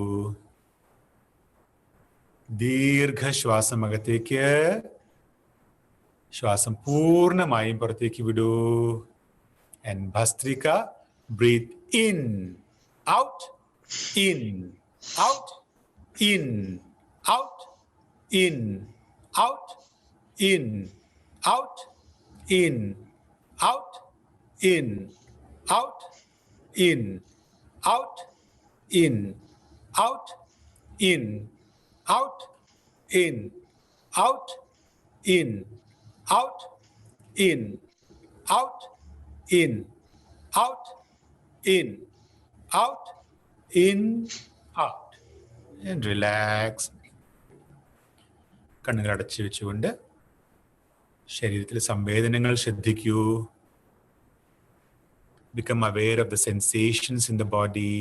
ദീർഘശ്വാസം അകത്തേക്ക്, ശ്വാസം പൂർണ്ണമായും പുറത്തേക്ക് വിടൂ. And bhastrika. Breathe in, out, in, out, in, out, in, out, in, out, in, out, in, out, in, out, in, out, in, out, in, out, in, out, in, out, in, out, in, out, in, out, and relax. കണ്ണുകൾ അടച്ചു വെച്ചുകൊണ്ട് ശരീരത്തിലെ സംവേദനങ്ങൾ ശ്രദ്ധിക്കൂ. Become aware of the sensations in the body.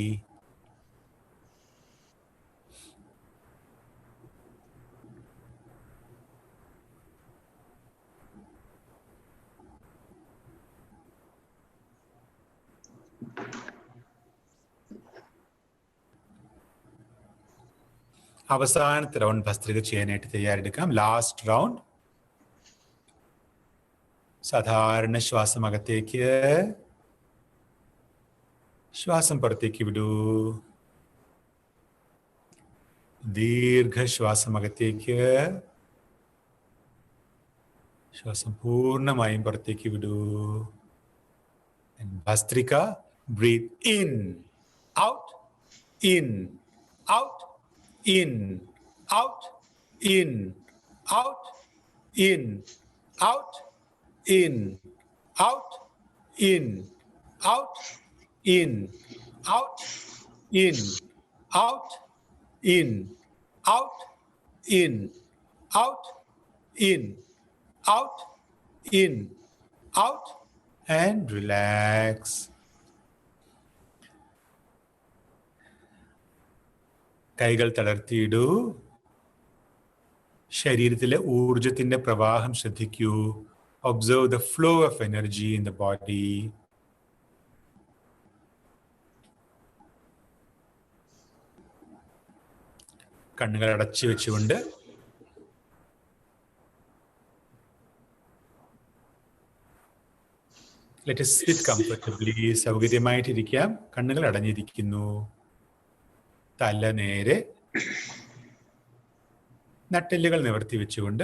അവസാനത്തെ round ഭസ്ത്രിക ചെയ്യാനായിട്ട് തയ്യാറെടുക്കാം. Last round. സാധാരണ ശ്വാസം അകത്തേക്ക്, ശ്വാസം പുറത്തേക്ക് വിടൂ. ദീർഘശ്വാസം അകത്തേക്ക്, ശ്വാസം പൂർണ്ണമായും പുറത്തേക്ക് വിടൂ. Bhastrika, breathe in, out, in, out, in, out, in, out, in, out, in, out, in, out, in, out, in, out, in, out, in, out, in, out, in, out, and relax. കൈകൾ തളർത്തിയിടൂ. ശരീരത്തിലെ ഊർജത്തിന്റെ പ്രവാഹം ശ്രദ്ധിക്കൂ. Observe the flow of energy in the body. കണ്ണുകൾ അടച്ചു വെച്ചുകൊണ്ട് let us sit comfortably. സൗകര്യമായിട്ടിരിക്കാം. കണ്ണുകൾ അടഞ്ഞിരിക്കുന്നു. തല നേരെ, നട്ടെല്ലുകൾ നിവർത്തി വെച്ചുകൊണ്ട്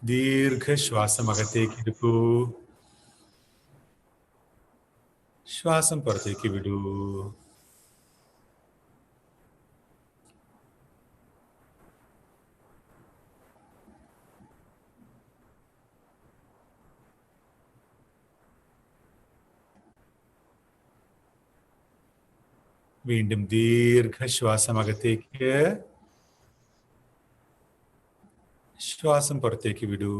ദീർഘശ്വാസം അകത്തേക്ക് എടുക്കൂ. ശ്വാസം പുറത്തേക്ക് വിടൂ. വീണ്ടും ദീർഘശ്വാസം അകത്തേക്ക്, ശ്വാസം പുറത്തേക്ക് വിടൂ.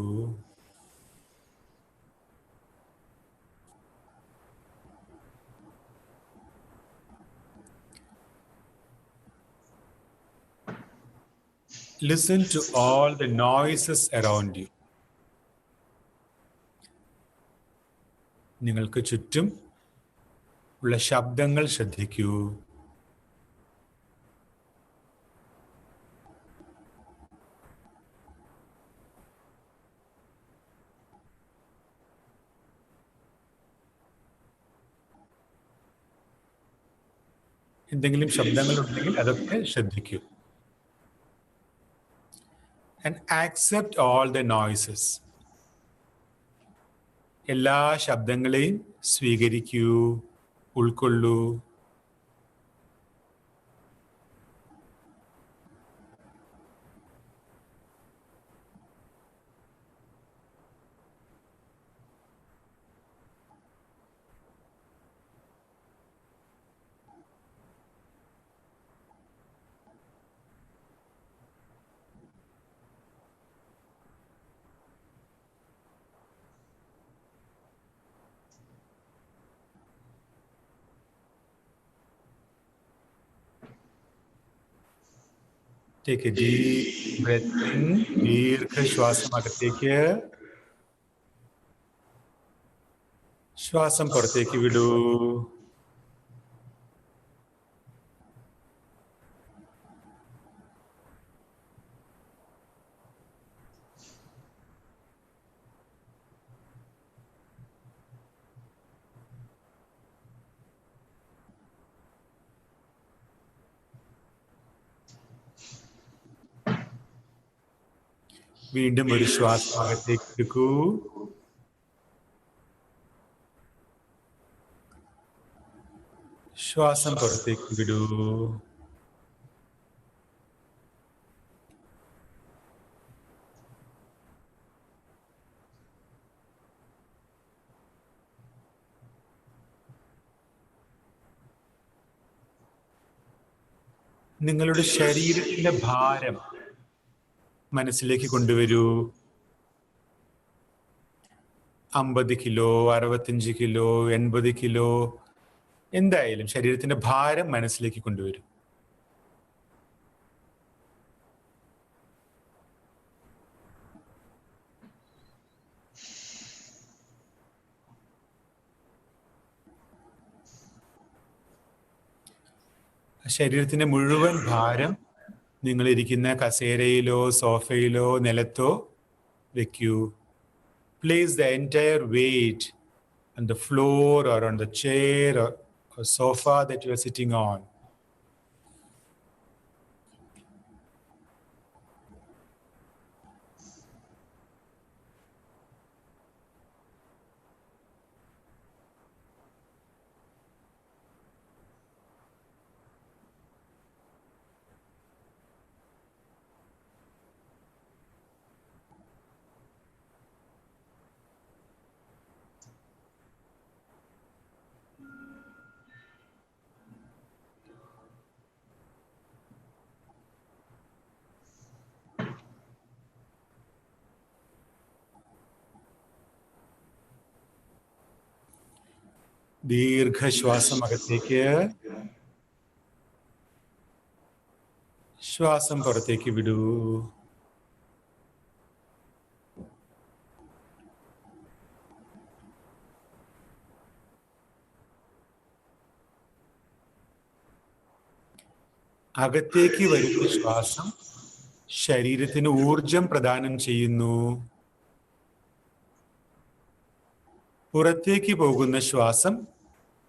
Listen to all the noises around you. നിങ്ങൾക്ക് ചുറ്റും ഉള്ള ശബ്ദങ്ങൾ ശ്രദ്ധിക്കൂ. എന്തെങ്കിലും ശബ്ദങ്ങൾ ഉണ്ടെങ്കിൽ അതൊക്കെ ശ്രദ്ധിക്കൂ. And accept all the noises. എല്ലാ ശബ്ദങ്ങളെയും സ്വീകരിക്കൂ, ഉൾക്കൊള്ളൂ. Take a deep breath in. ദീർഘശ്വാസം അകത്തേക്ക്, ശ്വാസം പുറത്തേക്ക് വിടൂ. വീണ്ടും ഒരു ശ്വാസം അകത്തേക്ക് എടുക്കൂ. ശ്വാസം പുറത്തേക്ക് വിടൂ. നിങ്ങളുടെ ശരീരത്തിന്റെ ഭാരം മനസ്സിലേക്ക് കൊണ്ടുവരൂ. 50 കിലോ, 65 കിലോ, 80 കിലോ, എന്തായാലും ശരീരത്തിന്റെ ഭാരം മനസ്സിലേക്ക് കൊണ്ടുവരൂ. ശരീരത്തിന്റെ മുഴുവൻ ഭാരം നിങ്ങൾ ഇരിക്കുന്ന കസേരയിലോ സോഫയിലോ നിലത്തോ വെക്കൂ. Place the entire weight on the floor or on the chair or sofa that you are sitting on. ദീർഘശ്വാസം അകത്തേക്ക്, ശ്വാസം പുറത്തേക്ക് വിടൂ. അകത്തേക്ക് വരുന്ന ശ്വാസം ശരീരത്തിന് ഊർജം പ്രദാനം ചെയ്യുന്നു. പുറത്തേക്ക് പോകുന്ന ശ്വാസം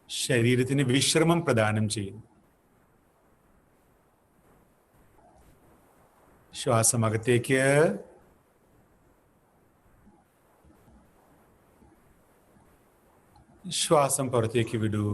ശരീരത്തിന് വിശ്രമം പ്രദാനം ചെയ്യുന്നു. ശ്വാസം അകത്തേക്ക്, ശ്വാസം പുറത്തേക്ക് വിടൂ.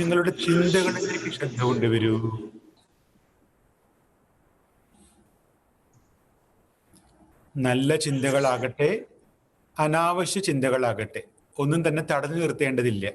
നിങ്ങളുടെ ചിന്തകളിലേക്ക് ശ്രദ്ധ കൊണ്ടുവരൂ. നല്ല ചിന്തകളാകട്ടെ അനാവശ്യ ചിന്തകളാകട്ടെ ഒന്നും തന്നെ തടഞ്ഞു നിർത്തേണ്ടതില്ല.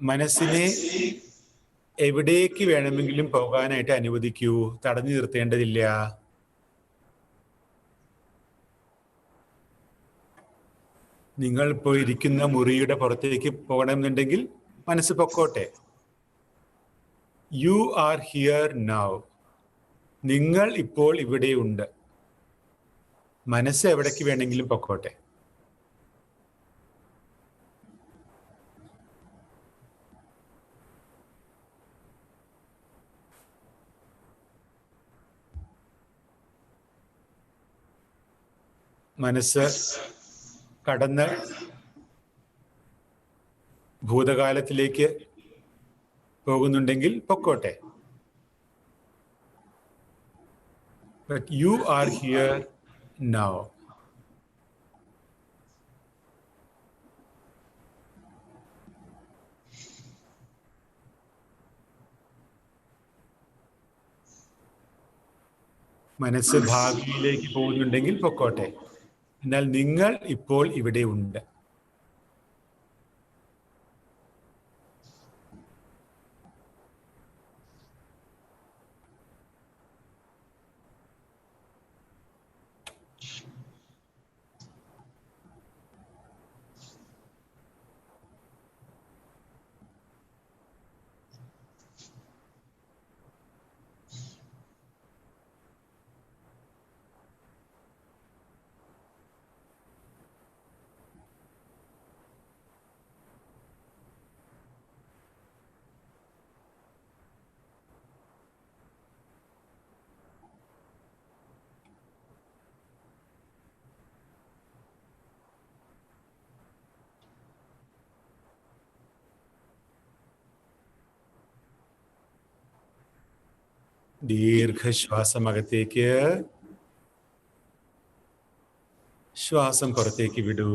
മനസ്സിനെ എവിടേക്ക് വേണമെങ്കിലും പോകാനായിട്ട് അനുവദിക്കൂ, തടഞ്ഞു നിർത്തേണ്ടതില്ല. നിങ്ങൾ ഇപ്പോൾ ഇരിക്കുന്ന മുറിയുടെ പുറത്തേക്ക് പോകണമെന്നുണ്ടെങ്കിൽ മനസ്സ് പൊക്കോട്ടെ. You are here now. നിങ്ങൾ ഇപ്പോൾ ഇവിടെയുണ്ട്. മനസ്സ് എവിടേക്ക് വേണമെങ്കിലും പൊക്കോട്ടെ. മനസ്സ് കടന്ന് ഭൂതകാലത്തിലേക്ക് പോകുന്നുണ്ടെങ്കിൽ പൊക്കോട്ടെ. But you are here now. മനസ്സ് ഭാവിയിലേക്ക് പോകുന്നുണ്ടെങ്കിൽ പൊക്കോട്ടെ. എന്നാൽ നിങ്ങൾ ഇപ്പോൾ ഇവിടെ ഉണ്ട്. ദീർഘശ്വാസം അകത്തേക്ക്, ശ്വാസം പുറത്തേക്ക് വിടൂ.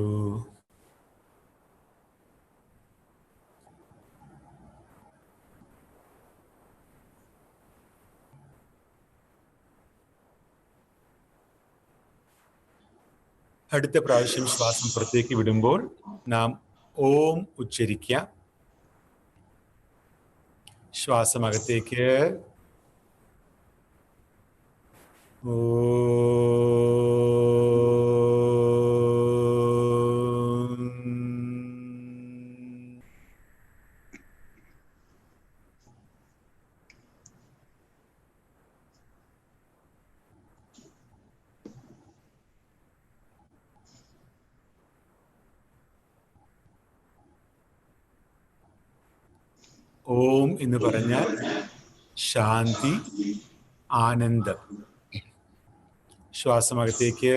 അടുത്ത പ്രാവശ്യം ശ്വാസം പുറത്തേക്ക് വിടുമ്പോൾ നാം ഓം ഉച്ചരിക്കുക. ശ്വാസം അകത്തേക്ക്, ഓം എന്ന് പറഞ്ഞാൽ ശാന്തി, ആനന്ദം. ശ്വാസം അകത്തേക്ക്,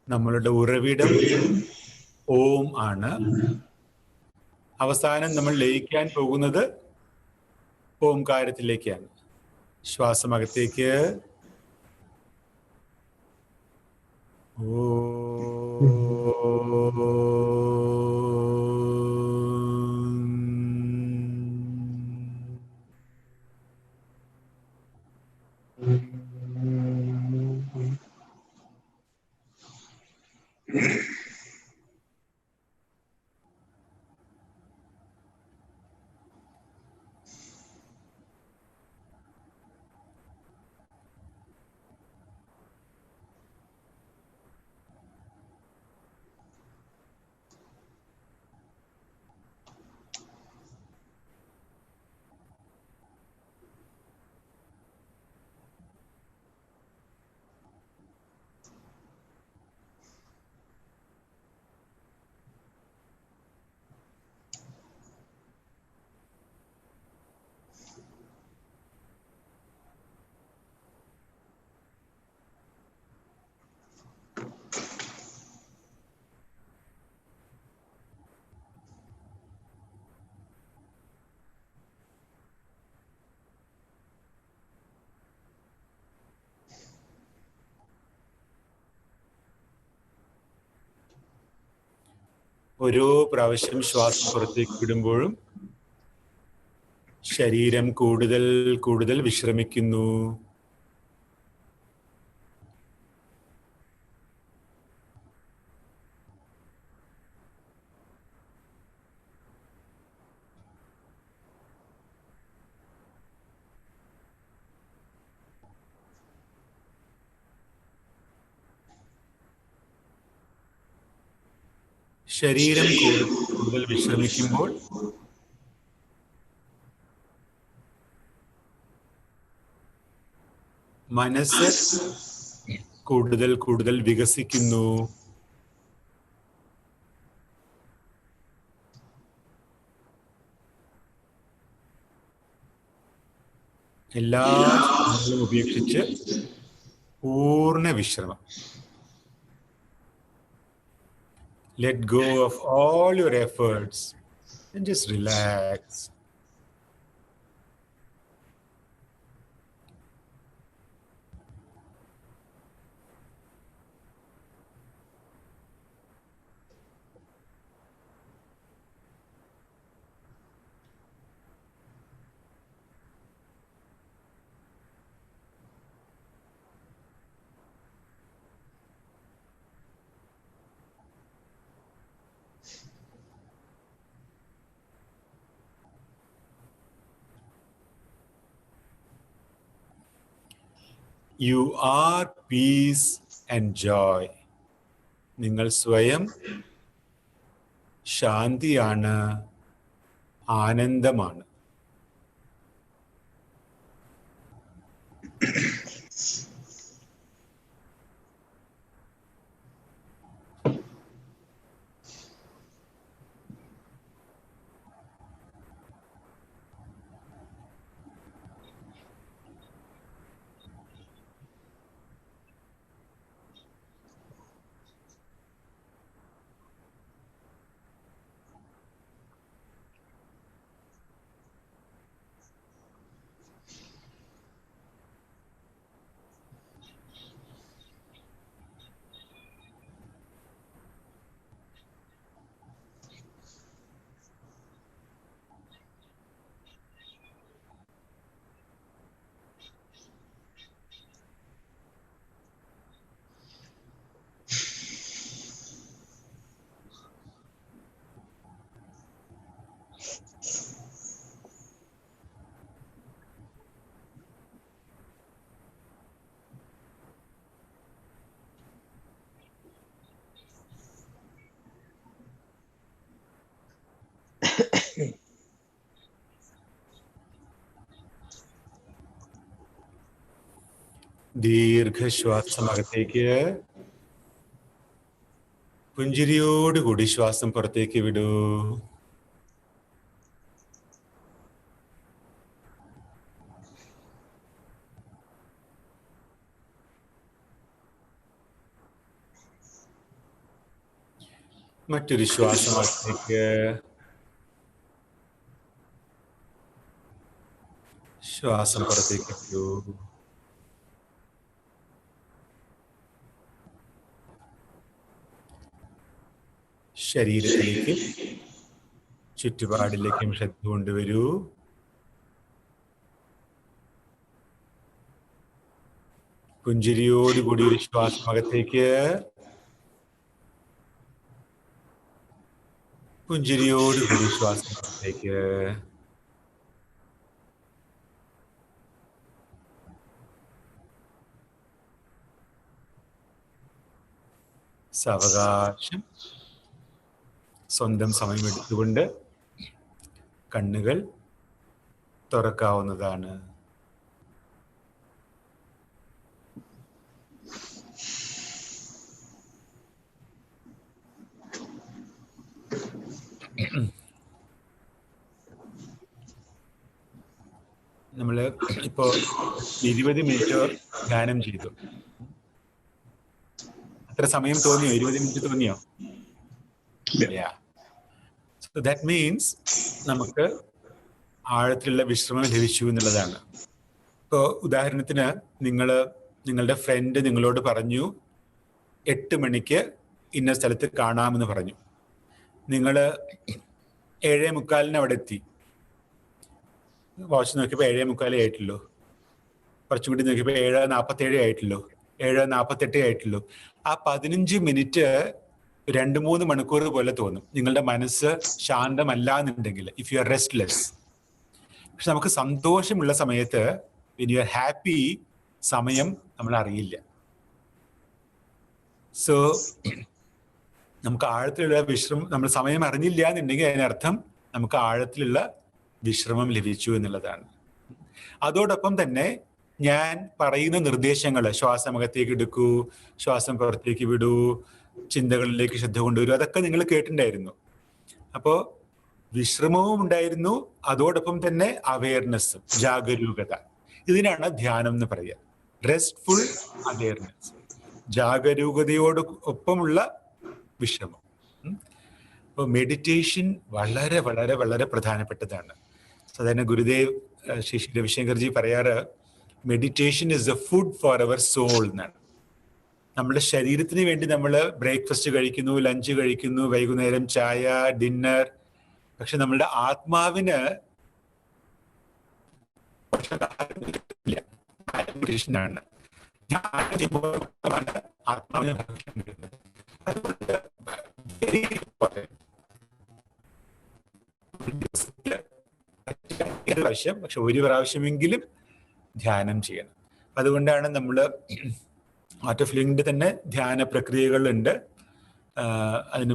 നമ്മളുടെ ഉറവിടം ഓം ആണ്. അവസാനം നമ്മൾ ലയിക്കാൻ പോകുന്നത് ഓംകാരത്തിലേക്കാണ്. ശ്വാസം അകത്തേക്ക്, ഓരോ പ്രാവശ്യം ശ്വാസം പുറത്തേക്ക് വിടുമ്പോഴും ശരീരം കൂടുതൽ കൂടുതൽ വിശ്രമിക്കുന്നു. ശരീരം കൂടുതൽ വിശ്രമിക്കുമ്പോൾ മനസ്സ് കൂടുതൽ കൂടുതൽ വികസിക്കുന്നു. എല്ലാ ശ്രമങ്ങളും ഉപേക്ഷിച്ച് പൂർണ്ണ വിശ്രമം. Let go of all your efforts and just relax. You are peace and joy. നിങ്ങൾ സ്വയം ശാന്തിയാണ്, ആനന്ദമാണ്. ദീർഘശ്വാസം അകത്തേക്ക്, പുഞ്ചിരിയോടുകൂടി ശ്വാസം പുറത്തേക്ക് വിടൂ. മറ്റൊരു ശ്വാസം അകത്തേക്ക്, ശ്വാസം പുറത്തേക്ക് വിടൂ. ശരീരത്തിലേക്ക് ചുറ്റുപാടിലേക്കും ശ്രദ്ധ കൊണ്ടുവരൂ. പുഞ്ചിരിയോടുകൂടി ഒരു ശ്വാസം അകത്തേക്ക്, പുഞ്ചിരിയോടുകൂടി ശ്വാസം അകത്തേക്ക്. സാവകാശം സ്വന്തം സമയമെടുത്തുകൊണ്ട് കണ്ണുകൾ തുറക്കാവുന്നതാണ്. നമ്മള് ഇപ്പോ 20 മിനിറ്റ് ധ്യാനം ചെയ്തു. അത്ര സമയം തോന്നിയോ? 20 മിനിറ്റ് തോന്നിയോ? So that means നമുക്ക് ആഴത്തിലുള്ള വിശ്രമം ലഭിച്ചു എന്നുള്ളതാണ്. ഇപ്പോൾ ഉദാഹരണത്തിന് നിങ്ങളുടെ ഫ്രണ്ട് നിങ്ങളോട് പറഞ്ഞു 8 മണിക്ക് ഇന്ന സ്ഥലത്ത് കാണാമെന്ന് പറഞ്ഞു. നിങ്ങൾ 7:45 അവിടെ എത്തി. വാച്ച് നോക്കിയപ്പോൾ 7:45 ആയിട്ടുള്ളൂ. കുറച്ചും കൂടി നോക്കിയപ്പോൾ 7:47 ആയിട്ടുള്ളൂ, 7:48 ആയിട്ടുള്ളൂ. ആ 15 മിനിറ്റ് 2-3 മണിക്കൂർ പോലെ തോന്നും നിങ്ങളുടെ മനസ്സ് ശാന്തമല്ല എന്നുണ്ടെങ്കിൽ, ഇഫ് യു ആർ റെസ്റ്റ്ലെസ്. പക്ഷെ നമുക്ക് സന്തോഷമുള്ള സമയത്ത്, വെൻ യു ആർ ഹാപ്പി, സമയം നമ്മൾ അറിയില്ല. സോ നമുക്ക് ആഴത്തിലുള്ള വിശ്രമം, നമ്മൾ സമയം അറിഞ്ഞില്ല എന്നുണ്ടെങ്കിൽ അതിനർത്ഥം നമുക്ക് ആഴത്തിലുള്ള വിശ്രമം ലഭിച്ചു എന്നുള്ളതാണ്. അതോടൊപ്പം തന്നെ ഞാൻ പറയുന്ന നിർദ്ദേശങ്ങൾ, ശ്വാസം അകത്തേക്ക് എടുക്കൂ, ശ്വാസം പുറത്തേക്ക് വിടൂ, ചിന്തകളിലേക്ക് ശ്രദ്ധ കൊണ്ടുവരൂ, അതൊക്കെ നിങ്ങൾ കേട്ടിട്ടുണ്ടായിരുന്നു. അപ്പോൾ വിശ്രമവും ഉണ്ടായിരുന്നു, അതോടൊപ്പം തന്നെ അവയർനെസ്സും, ജാഗരൂകത. ഇതിനാണ് ധ്യാനം എന്ന് പറയുക. റെസ്റ്റ്ഫുൾ അവെയർനെസ്, ജാഗരൂകതയോട് ഒപ്പമുള്ള വിശ്രമം. അപ്പോൾ മെഡിറ്റേഷൻ വളരെ വളരെ വളരെ പ്രധാനപ്പെട്ടതാണ്. സാധാരണ ഗുരുദേവ് ശ്രീ രവിശങ്കർജി പറയാറ്, meditation is the food for our soul എന്നാണ്. നമ്മുടെ ശരീരത്തിന് വേണ്ടി നമ്മൾ ബ്രേക്ക്ഫാസ്റ്റ് കഴിക്കുന്നു, ലഞ്ച് കഴിക്കുന്നു, വൈകുന്നേരം ചായ, ഡിന്നർ. പക്ഷെ നമ്മളുടെ ആത്മാവിന് മെഡിറ്റേഷനാണ്. ആത്മാവിന് ഭക്ഷണം കിട്ടുന്നത്. അതുകൊണ്ട് പ്രാവശ്യം, പക്ഷെ ഒരു പ്രാവശ്യമെങ്കിലും ധ്യാനം ചെയ്യണം. അതുകൊണ്ടാണ് നമ്മൾ ആർട്ട് ഓഫ് ലിവിങ്ങിന്റെ തന്നെ ധ്യാന പ്രക്രിയകളുണ്ട്. അതിന്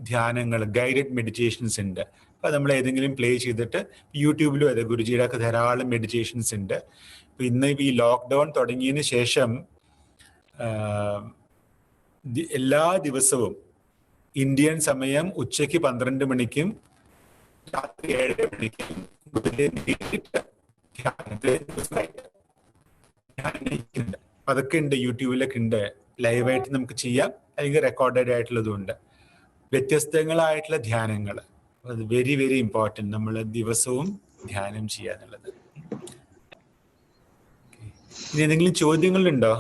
ധ്യാനങ്ങൾ, ഗൈഡഡ് മെഡിറ്റേഷൻസ് ഉണ്ട്. അപ്പൊ നമ്മൾ ഏതെങ്കിലും പ്ലേ ചെയ്തിട്ട് യൂട്യൂബിലും അതെ ഗുരുജിയുടെ ഒക്കെ ധാരാളം മെഡിറ്റേഷൻസ് ഉണ്ട്. ഇപ്പൊ ഇന്ന് ഈ ലോക്ക്ഡൗൺ തുടങ്ങിയതിന് ശേഷം എല്ലാ ദിവസവും ഇന്ത്യൻ സമയം ഉച്ചയ്ക്ക് 12 മണിക്കും രാത്രി 7 മണിക്കും അതൊക്കെ ഉണ്ട്, യൂട്യൂബിലൊക്കെ ഉണ്ട്. ലൈവായിട്ട് നമുക്ക് ചെയ്യാം, അല്ലെങ്കിൽ റെക്കോർഡഡ് ആയിട്ടുള്ളതും ഉണ്ട്. വ്യത്യസ്തങ്ങളായിട്ടുള്ള ധ്യാനങ്ങൾ, അത് വെരി വെരി ഇമ്പോർട്ടൻറ്റ്. നമ്മൾ ദിവസവും ധ്യാനം ചെയ്യാന്നുള്ളത്. ഇനി എന്തെങ്കിലും ചോദ്യങ്ങളുണ്ടോ?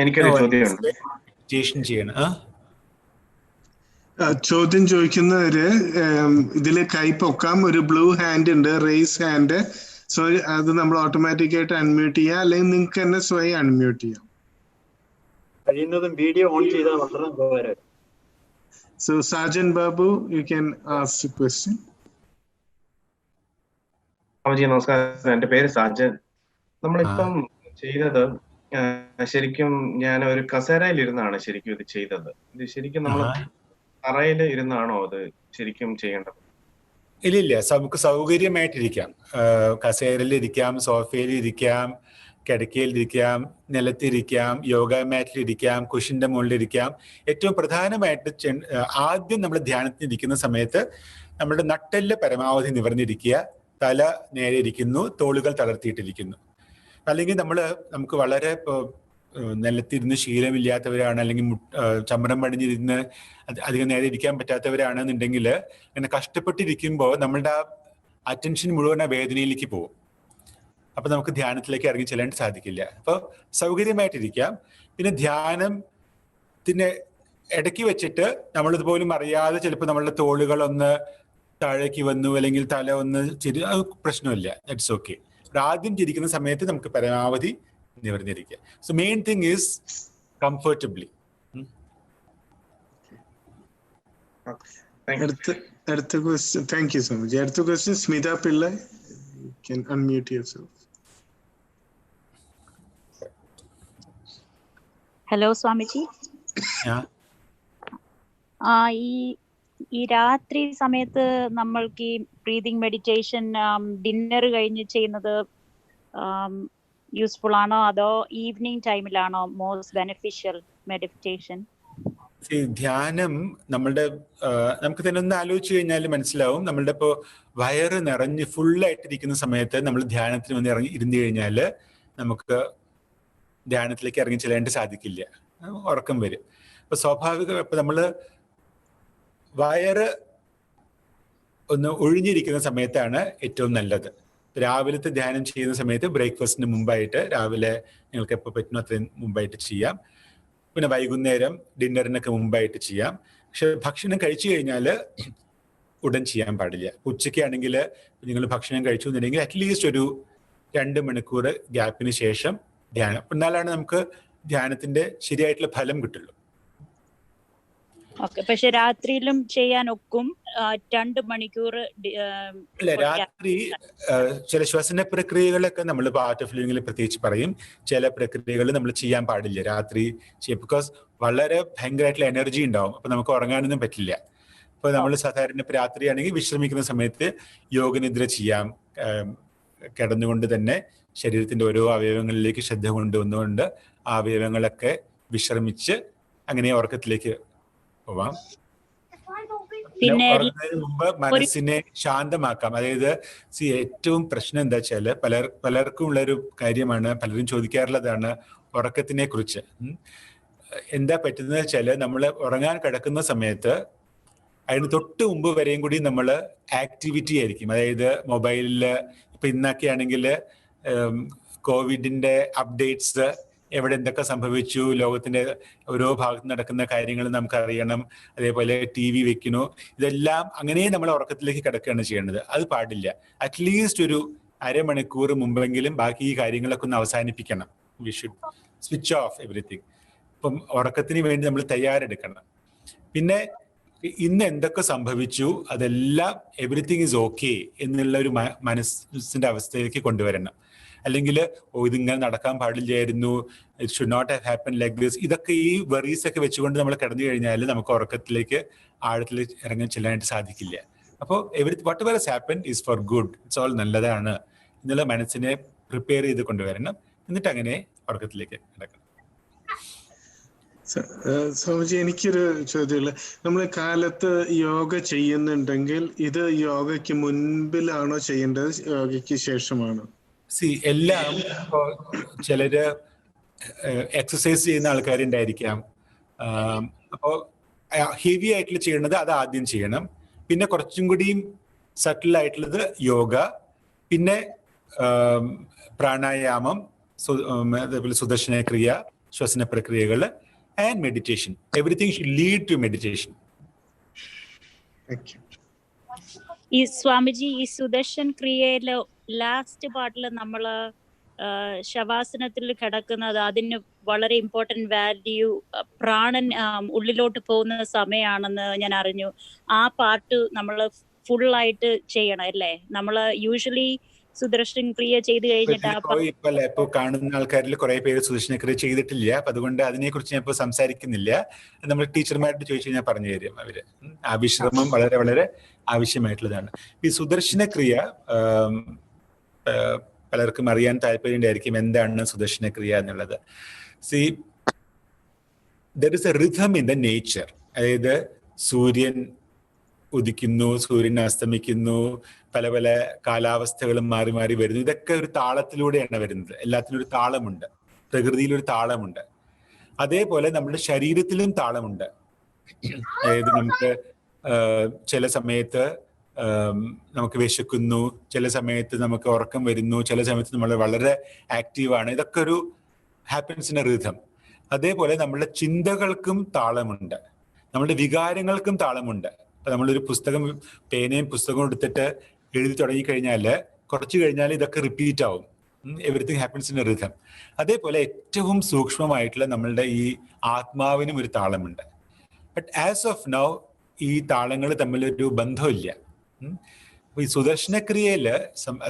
എനിക്കൊരു ചോദ്യമുണ്ട്. ചെയ്യണം. ചോദ്യം ചോദിക്കുന്നവര് ഇതില് കൈ പൊക്കാം. ഒരു ബ്ലൂ ഹാൻഡ് ഉണ്ട്, റേസ് ഹാൻഡ്. സോ അത് നമ്മൾ ഓട്ടോമാറ്റിക് ആയിട്ട് അൺമ്യൂട്ട് ചെയ്യാം, അല്ലെങ്കിൽ നിങ്ങൾക്ക് തന്നെ സ്വയം അൺമ്യൂട്ട് ചെയ്യാം. കഴിയുന്നതും വീഡിയോ ഓൺ ചെയ്താൽ വളരെ ഉപകാരം. So Sajan Babu, you can ask A question. നമസ്കാരം, എന്റെ പേര് സാജൻ. നമ്മളിപ്പം ചെയ്തത് ശരിക്കും ഞാൻ ഒരു കസേരയിൽ ഇരുന്നാണ് ശരിക്കും ഇത് ചെയ്തത്. ഇത് ശരിക്കും നമ്മൾ തറയിൽ ഇരുന്നാണോ അത് ശരിക്കും ചെയ്യേണ്ടത്? ഇല്ല, നമുക്ക് സൗകര്യമായിട്ടിരിക്കാം. കസേരയിലിരിക്കാം, സോഫയിലിരിക്കാം, കിടക്കയിലിരിക്കാം, നിലത്തിരിക്കാം, യോഗ മാറ്റിലിരിക്കാം, കുഷിന്റെ മുകളിലിരിക്കാം. ഏറ്റവും പ്രധാനമായിട്ട് ആദ്യം നമ്മൾ ധ്യാനത്തിന് ഇരിക്കുന്ന സമയത്ത് നമ്മുടെ നട്ടെല്ല് പരമാവധി നിവർന്നിരിക്കുക, തല നേരെ ഇരിക്കുന്നു, തോളുകൾ തളർത്തിയിട്ടിരിക്കുന്നു. അല്ലെങ്കിൽ നമുക്ക് വളരെ നിലത്തിരുന്ന് ശീലമില്ലാത്തവരാണ്, അല്ലെങ്കിൽ ചമ്രം പടിഞ്ഞിരുന്ന് അധികം നേരെ ഇരിക്കാൻ പറ്റാത്തവരാണെന്നുണ്ടെങ്കിൽ ഇങ്ങനെ കഷ്ടപ്പെട്ടിരിക്കുമ്പോൾ നമ്മളുടെ അറ്റൻഷൻ മുഴുവൻ ആ വേദനയിലേക്ക് പോകും. അപ്പൊ നമുക്ക് ധ്യാനത്തിലേക്ക് ഇറങ്ങി ചെല്ലാൻ സാധിക്കില്ല. അപ്പോൾ സൗകര്യമായിട്ടിരിക്കാം. പിന്നെ ധ്യാനത്തിന് ഇടയ്ക്ക് വെച്ചിട്ട് നമ്മളിതുപോലും അറിയാതെ ചിലപ്പോൾ നമ്മളുടെ തോളുകളൊന്ന് താഴേക്ക് വന്നു, അല്ലെങ്കിൽ തല ഒന്ന് അത് പ്രശ്നമില്ല, ദാറ്റ്സ് ഓക്കെ. ആദ്യം ചിരിക്കുന്ന സമയത്ത് നമുക്ക് പരമാവധി നിവർന്നിരിക്കുക. So main thing is comfortably. അടുത്ത question. Thank you so much. അടുത്ത question Smita Pillai. You can unmute yourself. Hello Swamiji. ഈ രാത്രി സമയത്ത് നമ്മൾക്ക് ഈ ബ്രീതിങ് മെഡിറ്റേഷൻ ഡിന്നർ കഴിഞ്ഞ് ചെയ്യുന്നത് യൂസ്ഫുൾ ആണോ, അതോ ഈവനിങ് ടൈമിലാണോ മോസ്റ്റ് ബെനിഫിഷ്യൽ മെഡിറ്റേഷൻ? ധ്യാനം നമുക്ക് തന്നെ ഒന്ന് ആലോചിച്ച് കഴിഞ്ഞാൽ മനസ്സിലാവും. നമ്മളുടെ ഇപ്പോൾ വയറ് നിറഞ്ഞ് ഫുള്ളായിട്ടിരിക്കുന്ന സമയത്ത് നമ്മൾ ധ്യാനത്തിന് വന്ന് ഇരുന്ന് കഴിഞ്ഞാൽ നമുക്ക് ധ്യാനത്തിലേക്ക് ഇറങ്ങി ചെല്ലാണ്ട് സാധിക്കില്ല, ഉറക്കം വരും. അപ്പൊ സ്വാഭാവികം ഇപ്പൊ നമ്മള് വയറ് ഒന്ന് ഒഴിഞ്ഞിരിക്കുന്ന സമയത്താണ് ഏറ്റവും നല്ലത്. രാവിലത്തെ ധ്യാനം ചെയ്യുന്ന സമയത്ത് ബ്രേക്ക്ഫാസ്റ്റിന് മുമ്പായിട്ട്, രാവിലെ നിങ്ങൾക്ക് എപ്പോൾ പറ്റുന്നു അത്രയും മുമ്പായിട്ട് ചെയ്യാം. പിന്നെ വൈകുന്നേരം ഡിന്നറിനൊക്കെ മുമ്പായിട്ട് ചെയ്യാം. പക്ഷെ ഭക്ഷണം കഴിച്ചു കഴിഞ്ഞാൽ ഉടൻ ചെയ്യാൻ പാടില്ല. ഉച്ചയ്ക്കാണെങ്കിൽ നിങ്ങൾ ഭക്ഷണം കഴിച്ചു എന്നുണ്ടെങ്കിൽ അറ്റ്ലീസ്റ്റ് ഒരു 2 മണിക്കൂർ ഗ്യാപ്പിന് ശേഷം ധ്യാനം. എന്നാലാണ് നമുക്ക് ധ്യാനത്തിന്റെ ശരിയായിട്ടുള്ള ഫലം കിട്ടുള്ളൂ. പക്ഷെ രാത്രിയിലും ചെയ്യാൻ ഒക്കും 2 മണിക്കൂർ? അല്ല, രാത്രി ചില ശ്വസന പ്രക്രിയകളൊക്കെ നമ്മൾ ആർട്ട് ഓഫ് ലിവിങ്ങിൽ പ്രത്യേകിച്ച് പറയും. ചില പ്രക്രിയകൾ നമ്മൾ ചെയ്യാൻ പാടില്ല രാത്രി ചെയ്യാം. ബിക്കോസ് വളരെ ഭയങ്കരമായിട്ടുള്ള എനർജി ഉണ്ടാവും. അപ്പൊ നമുക്ക് ഉറങ്ങാനൊന്നും പറ്റില്ല. അപ്പൊ നമ്മൾ സാധാരണ രാത്രിയാണെങ്കിൽ വിശ്രമിക്കുന്ന സമയത്ത് യോഗനിദ്ര ചെയ്യാം, കിടന്നുകൊണ്ട് തന്നെ ശരീരത്തിന്റെ ഓരോ അവയവങ്ങളിലേക്ക് ശ്രദ്ധ കൊണ്ടുവന്നുകൊണ്ട് ആ അവയവങ്ങളൊക്കെ വിശ്രമിച്ച് അങ്ങനെ ഉറക്കത്തിലേക്ക് പോവാം. പിന്നെ ഉറങ്ങുന്നതിന് മുമ്പ് മനസ്സിനെ ശാന്തമാക്കാം. അതായത് ഏറ്റവും പ്രശ്നം എന്താ വെച്ചാല് പലർക്കും ഉള്ളൊരു കാര്യമാണ്, പലരും ചോദിക്കാറുള്ളതാണ് ഉറക്കത്തിനെ കുറിച്ച്. എന്താ പറ്റുന്നത് വെച്ചാല് നമ്മൾ ഉറങ്ങാൻ കിടക്കുന്ന സമയത്ത് അതിന് തൊട്ട് മുമ്പ് വരെയും കൂടി നമ്മൾ ആക്ടിവിറ്റി ആയിരിക്കും. അതായത് മൊബൈലില് ഇപ്പൊ ഇന്നൊക്കെ ആണെങ്കിൽ കോവിഡിന്റെ അപ്ഡേറ്റ്സ്, എവിടെ എന്തൊക്കെ സംഭവിച്ചു, ലോകത്തിന്റെ ഓരോ ഭാഗത്ത് നടക്കുന്ന കാര്യങ്ങൾ നമുക്ക് അറിയണം. അതേപോലെ TV വെക്കുന്നു. ഇതെല്ലാം അങ്ങനെ നമ്മൾ ഉറക്കത്തിലേക്ക് കിടക്കുകയാണ് ചെയ്യേണ്ടത്. അത് പാടില്ല. അറ്റ്ലീസ്റ്റ് ഒരു അരമണിക്കൂർ മുമ്പെങ്കിലും ബാക്കി ഈ കാര്യങ്ങളൊക്കെ ഒന്ന് അവസാനിപ്പിക്കണം. We should switch off everything. ഇപ്പം ഉറക്കത്തിന് വേണ്ടി നമ്മൾ തയ്യാറെടുക്കണം. പിന്നെ ഇന്ന് എന്തൊക്കെ സംഭവിച്ചു അതെല്ലാം എവറിത്തിങ് ഈസ് ഓക്കെ എന്നുള്ള ഒരു മനസ്സിന്റെ അവസ്ഥയിലേക്ക് കൊണ്ടുവരണം. അല്ലെങ്കിൽ ഇതിങ്ങനെ നടക്കാൻ പാടില്ലായിരുന്നു, it should not have happen like this. ഇതൊക്കെ ഈ വെറീസ് ഒക്കെ വെച്ചുകൊണ്ട് നമ്മൾ കിടന്നു കഴിഞ്ഞാൽ നമുക്ക് ഉറക്കത്തിലേക്ക് ആഴത്തിൽ ഇറങ്ങി ചെല്ലാനായിട്ട് സാധിക്കില്ല. അപ്പോൾ what ever has happen is four good, it's all നല്ലതാണ് എന്നുള്ള മനസ്സിനെ പ്രിപ്പയർ ചെയ്ത് കൊണ്ടുവരണം. എന്നിട്ട് അങ്ങനെ ഉറക്കത്തിലേക്ക് കിടക്കണം. സ്വാമിജി, എനിക്കൊരു ചോദ്യമുള്ള, നമ്മൾ കാലത്ത് യോഗ ചെയ്യുന്നുണ്ടെങ്കിൽ ഇത് യോഗയ്ക്ക് മുൻപിലാണോ ചെയ്യേണ്ടത്, യോഗയ്ക്ക് ശേഷമാണോ? എല്ലാം ചിലര് എക്സസൈസ് ചെയ്യുന്ന ആൾക്കാരുണ്ടായിരിക്കാം. അപ്പോൾ ഹെവി ആയിട്ടുള്ള ചെയ്യേണ്ടത് അത് ആദ്യം ചെയ്യണം. പിന്നെ കുറച്ചും കൂടിയും സട്ടിൽ ആയിട്ടുള്ളത് യോഗ, പിന്നെ പ്രാണായാമം, അതേപോലെ സുദർശന ക്രിയ, ശ്വസന പ്രക്രിയകൾ and meditation. Everything should lead to meditation. Thank you. ഈ സ്വാമിജി, ഈ സുദർശൻ ക്രിയയില് ലാസ്റ്റ് പാർട്ടിൽ നമ്മള് ശവാസനത്തിൽ കിടക്കുന്നത്, അതിന് വളരെ ഇമ്പോർട്ടന്റ് വാല്യൂ പ്രാണൻ ഉള്ളിലോട്ട് പോകുന്ന സമയമാണെന്ന് ഞാൻ അറിഞ്ഞു. ആ പാർട്ട് നമ്മള് ഫുള്ളായിട്ട് ചെയ്യണം അല്ലേ? നമ്മള് യൂഷ്വലി സുദർശൻ ക്രിയ ചെയ്ത് കഴിഞ്ഞിട്ട് ഇപ്പൊ കാണുന്ന ആൾക്കാരിൽ കുറെ പേര് സുദർശന ക്രിയ ചെയ്തിട്ടില്ല. അപ്പൊ അതുകൊണ്ട് അതിനെ കുറിച്ച് ഞാൻ ഇപ്പൊ സംസാരിക്കുന്നില്ല. നമ്മൾ ടീച്ചർമാരോട് ചോദിച്ചു കഴിഞ്ഞാൽ പറഞ്ഞു തരും അവര്. ആ വിശ്രമം വളരെ വളരെ ആവശ്യമായിട്ടുള്ളതാണ്. ഈ സുദർശന ക്രിയ പലർക്കും അറിയാൻ താല്പര്യം ഉണ്ടായിരിക്കും, എന്താണ് സുദർശന ക്രിയ എന്നുള്ളത്. there is a rhythm in the nature. അതായത് സൂര്യൻ ഉദിക്കുന്നു, സൂര്യൻ അസ്തമിക്കുന്നു, പല പല കാലാവസ്ഥകളും മാറി മാറി വരുന്നു. ഇതൊക്കെ ഒരു താളത്തിലൂടെയാണ് വരുന്നത്. എല്ലാത്തിനും ഒരു താളമുണ്ട്, പ്രകൃതിയിലൊരു താളമുണ്ട്. അതേപോലെ നമ്മുടെ ശരീരത്തിലും താളമുണ്ട്. അതായത് നമുക്ക് ചില സമയത്ത് നമുക്ക് വിശക്കുന്നു, ചില സമയത്ത് നമുക്ക് ഉറക്കം വരുന്നു, ചില സമയത്ത് നമ്മൾ വളരെ ആക്റ്റീവാണ്. ഇതൊക്കെ ഒരു ഹാപ്പൻസ് ഇൻ എ റിഥം. അതേപോലെ നമ്മളുടെ ചിന്തകൾക്കും താളമുണ്ട്, നമ്മളുടെ വികാരങ്ങൾക്കും താളമുണ്ട്. അപ്പൊ നമ്മളൊരു പുസ്തകം, പേനയും പുസ്തകവും എടുത്തിട്ട് എഴുതി തുടങ്ങിക്കഴിഞ്ഞാൽ കുറച്ച് കഴിഞ്ഞാൽ ഇതൊക്കെ റിപ്പീറ്റ് ആവും. Everything happens in A rhythm. അതേപോലെ ഏറ്റവും സൂക്ഷ്മമായിട്ടുള്ള നമ്മളുടെ ഈ ആത്മാവിനും ഒരു താളമുണ്ട്. ബട്ട് ആസ് ഓഫ് നൗ ഈ താളങ്ങൾ തമ്മിലൊരു ബന്ധമില്ല. ഈ സുദർശനക്രിയയില്,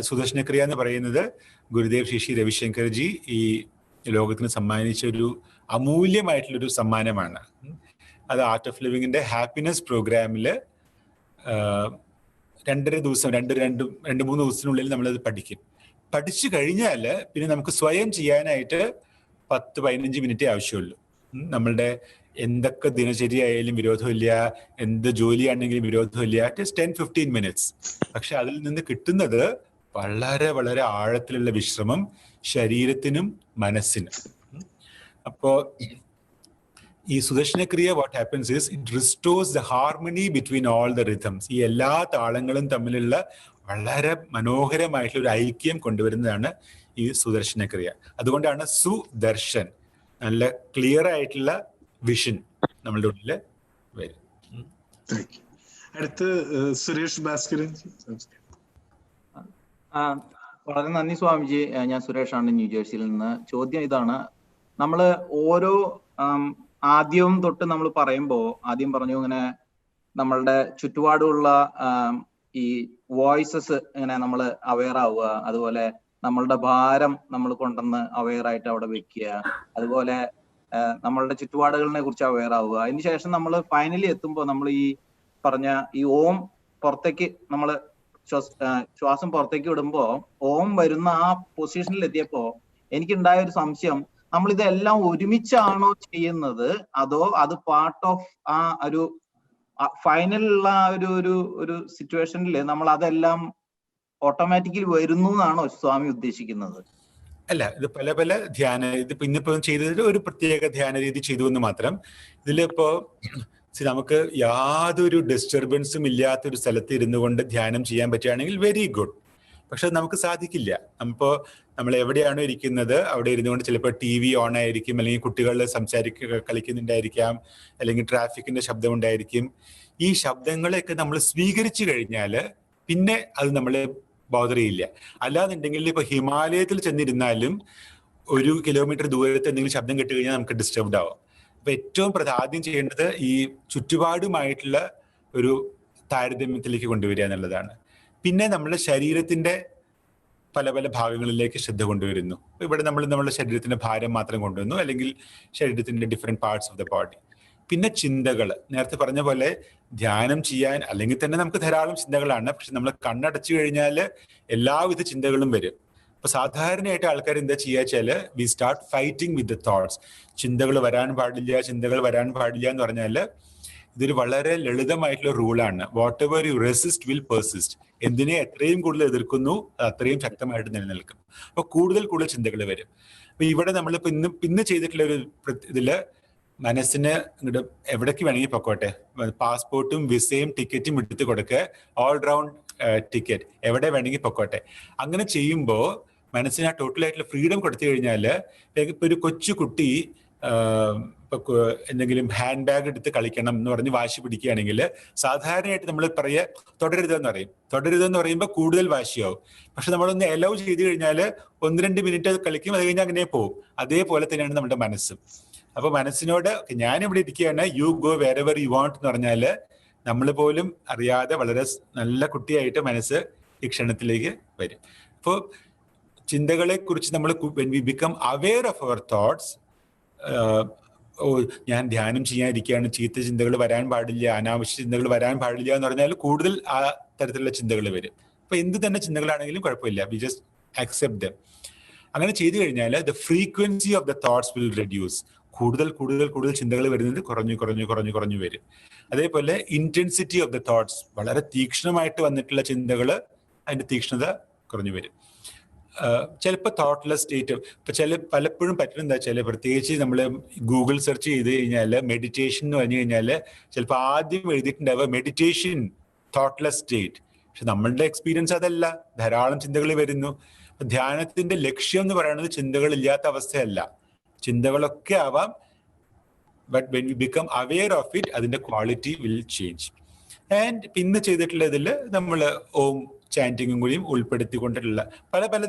സുദർശനക്രിയ എന്ന് പറയുന്നത് ഗുരുദേവ് ശ്രീ രവിശങ്കർജി ഈ ലോകത്തിന് സമ്മാനിച്ച ഒരു അമൂല്യമായിട്ടുള്ളൊരു സമ്മാനമാണ്. അത് ആർട്ട് ഓഫ് ലിവിങ്ങിന്റെ ഹാപ്പിനെസ് പ്രോഗ്രാമില് 2.5 ദിവസം, 2-3 ദിവസത്തിനുള്ളിൽ നമ്മളത് പഠിക്കും. പഠിച്ചു കഴിഞ്ഞാൽ പിന്നെ നമുക്ക് സ്വയം ചെയ്യാനായിട്ട് 10-15 മിനിറ്റേ ആവശ്യമുള്ളൂ. നമ്മളുടെ എന്തൊക്കെ ദിനചര്യ ആയാലും വിരോധമില്ല, എന്ത് ജോലിയാണെങ്കിലും വിരോധമില്ല. Just 10-15 minutes. പക്ഷെ അതിൽ നിന്ന് കിട്ടുന്നത് വളരെ വളരെ ആഴത്തിലുള്ള വിശ്രമം ശരീരത്തിനും മനസ്സിനും. അപ്പോ ഈ Sudarshan Kriya what happens is it restores the harmony between all the rhythms. ഈ എല്ലാ താളങ്ങളും തമ്മിലുള്ള വളരെ മനോഹരമായിട്ടുള്ള ഒരു ഐക്യം കൊണ്ടുവരുന്നതാണ് ഈ സുദർശനക്രിയ. അതുകൊണ്ടാണ് സുദർശൻ, നല്ല ക്ലിയർ ആയിട്ടുള്ള വിഷൻ നമ്മളുടെ ഉള്ളിൽ വരും. അടുത്ത് സുരേഷ് ഭാസ്കരൻ. വളരെ നന്ദി സ്വാമിജി. ഞാൻ സുരേഷാണ്, ന്യൂജേഴ്സിയിൽ നിന്ന്. ചോദ്യം ഇതാണ്, നമ്മള് ഓരോ ആദ്യവും തൊട്ട് നമ്മൾ പറയുമ്പോൾ ആദ്യം പറഞ്ഞു ഇങ്ങനെ നമ്മളുടെ ചുറ്റുപാടുള്ള ഈ വോയിസസ് ഇങ്ങനെ നമ്മൾ അവെയർ ആവുക, അതുപോലെ നമ്മളുടെ ഭാരം നമ്മൾ കൊണ്ടുവന്ന് അവെയർ ആയിട്ട് അവിടെ വെക്കുക, അതുപോലെ നമ്മളുടെ ചുറ്റുപാടുകളെ കുറിച്ച് അവെയർ ആവുക. അതിനുശേഷം നമ്മൾ ഫൈനലി എത്തുമ്പോൾ നമ്മൾ ഈ പറഞ്ഞ ഈ ഓം പുറത്തേക്ക് നമ്മൾ ശ്വാസം പുറത്തേക്ക് വിടുമ്പോ ഓം വരുന്ന ആ പൊസിഷനിൽ എത്തിയപ്പോ എനിക്കുണ്ടായ ഒരു സംശയം, നമ്മൾ ഇതെല്ലാം ഒരുമിച്ചാണോ ചെയ്യുന്നത് അതോ അത് പാർട്ട് ഓഫ് ആ ഒരു ഫൈനലുള്ള ഒരു സിറ്റുവേഷനിൽ നമ്മൾ അതെല്ലാം ഓട്ടോമാറ്റിക്കലി വരുന്നു എന്നാണോ സ്വാമി ഉദ്ദേശിക്കുന്നത്? അല്ല, ഇത് പല പല ഇതിപ്പോ ഇന്നിപ്പോ ചെയ്തതിൽ ഒരു പ്രത്യേക ധ്യാന രീതി ചെയ്തു എന്ന് മാത്രം. ഇതിലിപ്പോ നമുക്ക് യാതൊരു ഡിസ്റ്റർബൻസും ഇല്ലാത്തൊരു സ്ഥലത്ത് ഇരുന്നു കൊണ്ട് ധ്യാനം ചെയ്യാൻ പറ്റുകയാണെങ്കിൽ വെരി ഗുഡ്. പക്ഷെ നമുക്ക് സാധിക്കില്ല. നമ്മൾ എവിടെയാണോ ഇരിക്കുന്നത് അവിടെ ഇരുന്നുകൊണ്ട് ചിലപ്പോൾ TV ഓൺ ആയിരിക്കും, അല്ലെങ്കിൽ കുട്ടികൾ കളിക്കുന്നുണ്ടായിരിക്കാം, അല്ലെങ്കിൽ ട്രാഫിക്കിന്റെ ശബ്ദം ഉണ്ടായിരിക്കും. ഈ ശബ്ദങ്ങളെയൊക്കെ നമ്മൾ സ്വീകരിച്ചു കഴിഞ്ഞാൽ പിന്നെ അത് നമ്മളെ ബോധർ ചെയ്യില്ല. അല്ലാന്നുണ്ടെങ്കിൽ ഇപ്പൊ ഹിമാലയത്തിൽ ചെന്നിരുന്നാലും 1 കിലോമീറ്റർ ദൂരത്ത് എന്തെങ്കിലും ശബ്ദം കേട്ട് കഴിഞ്ഞാൽ നമുക്ക് ഡിസ്റ്റർബ്ഡ് ആവും. അപ്പൊ ഏറ്റവും ആദ്യം ചെയ്യേണ്ടത് ഈ ചുറ്റുപാടുമായിട്ടുള്ള ഒരു താരതമ്യത്തിലേക്ക് കൊണ്ടുവരിക എന്നുള്ളതാണ്. പിന്നെ നമ്മുടെ ശരീരത്തിന്റെ പല പല ഭാഗങ്ങളിലേക്ക് ശ്രദ്ധ കൊണ്ടുവരുന്നു. ഇവിടെ നമ്മുടെ ശരീരത്തിന്റെ ഭാരം മാത്രം കൊണ്ടുവന്നു, അല്ലെങ്കിൽ ശരീരത്തിന്റെ different parts of the body. പിന്നെ ചിന്തകൾ, നേരത്തെ പറഞ്ഞ പോലെ ധ്യാനം ചെയ്യാൻ അല്ലെങ്കിൽ തന്നെ നമുക്ക് ധാരാളം ചിന്തകളാണ്. പക്ഷെ നമ്മൾ കണ്ണടച്ചു കഴിഞ്ഞാൽ എല്ലാവിധ ചിന്തകളും വരും. അപ്പൊ സാധാരണയായിട്ട് ആൾക്കാർ എന്താ ചെയ്യുക വെച്ചാല് we start fighting with the thoughts. ചിന്തകൾ വരാൻ പാടില്ല എന്ന് പറഞ്ഞാൽ ഇതൊരു വളരെ ലളിതമായിട്ടുള്ള റൂളാണ്. Whatever you resist will persist. എന്തിനെ എത്രയും കൂടുതൽ എതിർക്കുന്നു അത് അത്രയും ശക്തമായിട്ട് നിലനിൽക്കും. അപ്പൊ കൂടുതൽ ചിന്തകൾ വരും. അപ്പൊ ഇവിടെ നമ്മളിപ്പോ ഇന്ന് ചെയ്തിട്ടുള്ള ഒരു ഇതില് മനസ്സിന് ഇങ്ങോട്ട് എവിടേക്ക് വേണമെങ്കിൽ പൊക്കോട്ടെ, പാസ്പോർട്ടും വിസയും ടിക്കറ്റും എടുത്ത് കൊടുക്കുക, ഓൾ റൗണ്ട് ടിക്കറ്റ്, എവിടെ വേണമെങ്കിൽ പൊക്കോട്ടെ. അങ്ങനെ ചെയ്യുമ്പോൾ മനസ്സിന് ആ ടോട്ടലായിട്ടുള്ള ഫ്രീഡം കൊടുത്തു കഴിഞ്ഞാൽ, ഇപ്പൊ ഒരു കൊച്ചു കുട്ടി ഇപ്പൊ എന്തെങ്കിലും ഹാൻഡ് ബാഗ് എടുത്ത് കളിക്കണം എന്ന് പറഞ്ഞ് വാശി പിടിക്കുകയാണെങ്കിൽ സാധാരണയായിട്ട് നമ്മൾ തുടരുതെന്ന് പറയുമ്പോൾ കൂടുതൽ വാശിയാവും. പക്ഷെ നമ്മളൊന്ന് അലൗ ചെയ്ത് കഴിഞ്ഞാൽ 1-2 മിനിറ്റ് കളിക്കും, അത് കഴിഞ്ഞാൽ അങ്ങനെ പോകും. അതേപോലെ തന്നെയാണ് നമ്മുടെ മനസ്സും. അപ്പൊ മനസ്സിനോട് ഞാനിവിടെ ഇരിക്കുകയാണ്, you go wherever you want എന്ന് പറഞ്ഞാൽ നമ്മൾ പോലും അറിയാതെ വളരെ നല്ല കുട്ടിയായിട്ട് മനസ്സ് ഈ ക്ഷണത്തിലേക്ക് വരും. അപ്പോൾ ചിന്തകളെ കുറിച്ച് നമ്മൾ when we become aware of our thoughts, ഞാൻ ധ്യാനം ചെയ്യാനിരിക്കുകയാണ്, ചീത്ത ചിന്തകൾ വരാൻ പാടില്ല, അനാവശ്യ ചിന്തകൾ വരാൻ പാടില്ല എന്ന് പറഞ്ഞാൽ കൂടുതൽ ആ തരത്തിലുള്ള ചിന്തകൾ വരും. അപ്പൊ എന്ത് തന്നെ ചിന്തകളാണെങ്കിലും കുഴപ്പമില്ല, വി ജസ്റ്റ് അക്സെപ്റ്റ് ദം. അങ്ങനെ ചെയ്തു കഴിഞ്ഞാൽ the frequency of the thoughts will reduce. കൂടുതൽ ചിന്തകൾ വരുന്നത് കുറഞ്ഞു വരും. അതേപോലെ ഇന്റൻസിറ്റി ഓഫ് ദ തോട്ട്സ്, വളരെ തീക്ഷ്ണമായിട്ട് വന്നിട്ടുള്ള ചിന്തകൾ അതിന്റെ തീക്ഷ്ണത കുറഞ്ഞു വരും. ചിലപ്പോൾ തോട്ട്ലെസ് സ്റ്റേറ്റ്, ഇപ്പൊ പലപ്പോഴും പറ്റുന്നത് എന്താ വെച്ചാൽ, പ്രത്യേകിച്ച് നമ്മൾ ഗൂഗിൾ സെർച്ച് ചെയ്ത് കഴിഞ്ഞാൽ മെഡിറ്റേഷൻ എന്ന് പറഞ്ഞു കഴിഞ്ഞാൽ ചിലപ്പോൾ ആദ്യം എഴുതിയിട്ടുണ്ടാവുക മെഡിറ്റേഷൻ തോട്ട്ലെസ് സ്റ്റേറ്റ്. പക്ഷെ നമ്മളുടെ എക്സ്പീരിയൻസ് അതല്ല, ധാരാളം ചിന്തകൾ വരുന്നു. ധ്യാനത്തിന്റെ ലക്ഷ്യം എന്ന് പറയുന്നത് ചിന്തകളില്ലാത്ത അവസ്ഥയല്ല, ചിന്തകളൊക്കെ ആവാം. But when you become aware of it, അതിന്റെ ക്വാളിറ്റി വിൽ ചേഞ്ച്. ആൻഡ് പിന്നെ ചെയ്തിട്ടുള്ള ഇതിൽ നമ്മൾ ഓം ചാൻറ്റിങ്ങും കൂടിയും ഉൾപ്പെടുത്തിക്കൊണ്ടിട്ടുള്ള പല പല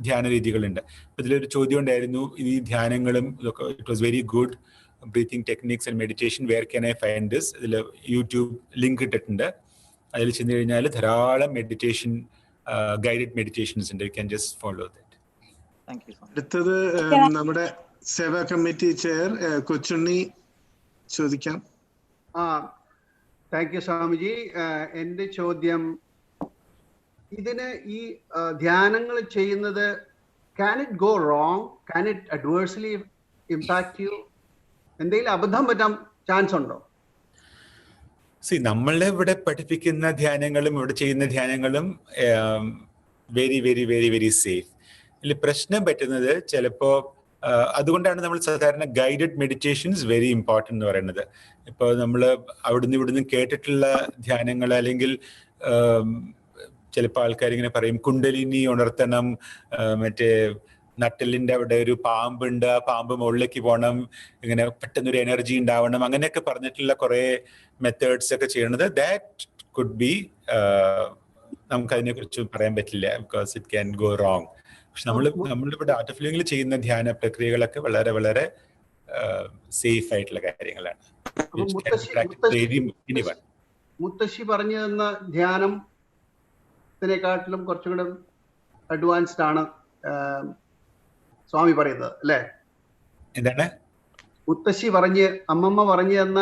ധ്യാന രീതികളുണ്ട്. ഇതിലൊരു ചോദ്യം ഉണ്ടായിരുന്നു, ഈ ധ്യാനങ്ങളും ഇതൊക്കെ it was very good breathing techniques and meditation, where can I find this? ഇതിൽ യൂട്യൂബ് ലിങ്ക് ഇട്ടിട്ടുണ്ട്. അതിൽ ചെന്ന് കഴിഞ്ഞാൽ ധാരാളം മെഡിറ്റേഷൻ ഗൈഡഡ് മെഡിറ്റേഷൻസ് ഉണ്ട്. You can just follow that. അടുത്തത് നമ്മുടെ സേവാ കമ്മിറ്റി ചെയർ കൊച്ചുണ്ണി ചോദിക്കാം. Thank you Swamiji. എന്റെ ചോദ്യം, ഇതിന് ഈ ധ്യാനങ്ങൾ ചെയ്യുന്നത് can it go wrong? Can it adversely impact you? എന്തെങ്കിലും അബദ്ധം പറ്റാൻ ചാൻസ് ഉണ്ടോ? നമ്മളെ ഇവിടെ പഠിപ്പിക്കുന്ന ധ്യാനങ്ങളും ഇവിടെ ചെയ്യുന്ന ധ്യാനങ്ങളും very very very very safe. ഇതിൽ പ്രശ്നം പറ്റുന്നത് ചിലപ്പോ അതുകൊണ്ടാണ് നമ്മൾ സാധാരണ ഗൈഡഡ് മെഡിറ്റേഷൻസ് വെരി ഇമ്പോർട്ടൻ്റ് എന്ന് പറയുന്നത്. ഇപ്പോൾ നമ്മൾ അവിടുന്ന് ഇവിടുന്ന് കേട്ടിട്ടുള്ള ധ്യാനങ്ങൾ, അല്ലെങ്കിൽ ചിലപ്പോൾ ആൾക്കാർ ഇങ്ങനെ പറയും കുണ്ടലിനി ഉണർത്തണം, മറ്റേ നട്ടലിന്റെ അവിടെ ഒരു പാമ്പുണ്ട്, ആ പാമ്പ് മുകളിലേക്ക് പോകണം, ഇങ്ങനെ പെട്ടെന്നൊരു എനർജി ഉണ്ടാവണം, അങ്ങനെയൊക്കെ പറഞ്ഞിട്ടുള്ള കുറെ മെത്തേഡ്സ് ഒക്കെ ചെയ്യണത് ദാറ്റ് കുഡ് ബി, നമുക്ക് അതിനെ കുറിച്ച് പറയാൻ പറ്റില്ല, because it can go wrong. പക്ഷെ നമ്മളിവിടെ ആർട്ട് ഓഫ് ലിവിംഗിൽ ചെയ്യുന്ന ധ്യാന പ്രക്രിയകളൊക്കെ വളരെ വളരെ സേഫ് ആയിട്ടുള്ള കാര്യങ്ങളാണ്. മുത്തശ്ശി പറഞ്ഞു തന്ന ധ്യാനത്തിനെക്കാട്ടിലും കുറച്ചുകൂടെ അഡ്വാൻസ്ഡ് ആണ് സ്വാമി പറയുന്നത് അല്ലേ? എന്താണ് മുത്തശ്ശി അമ്മമ്മ പറഞ്ഞു തന്ന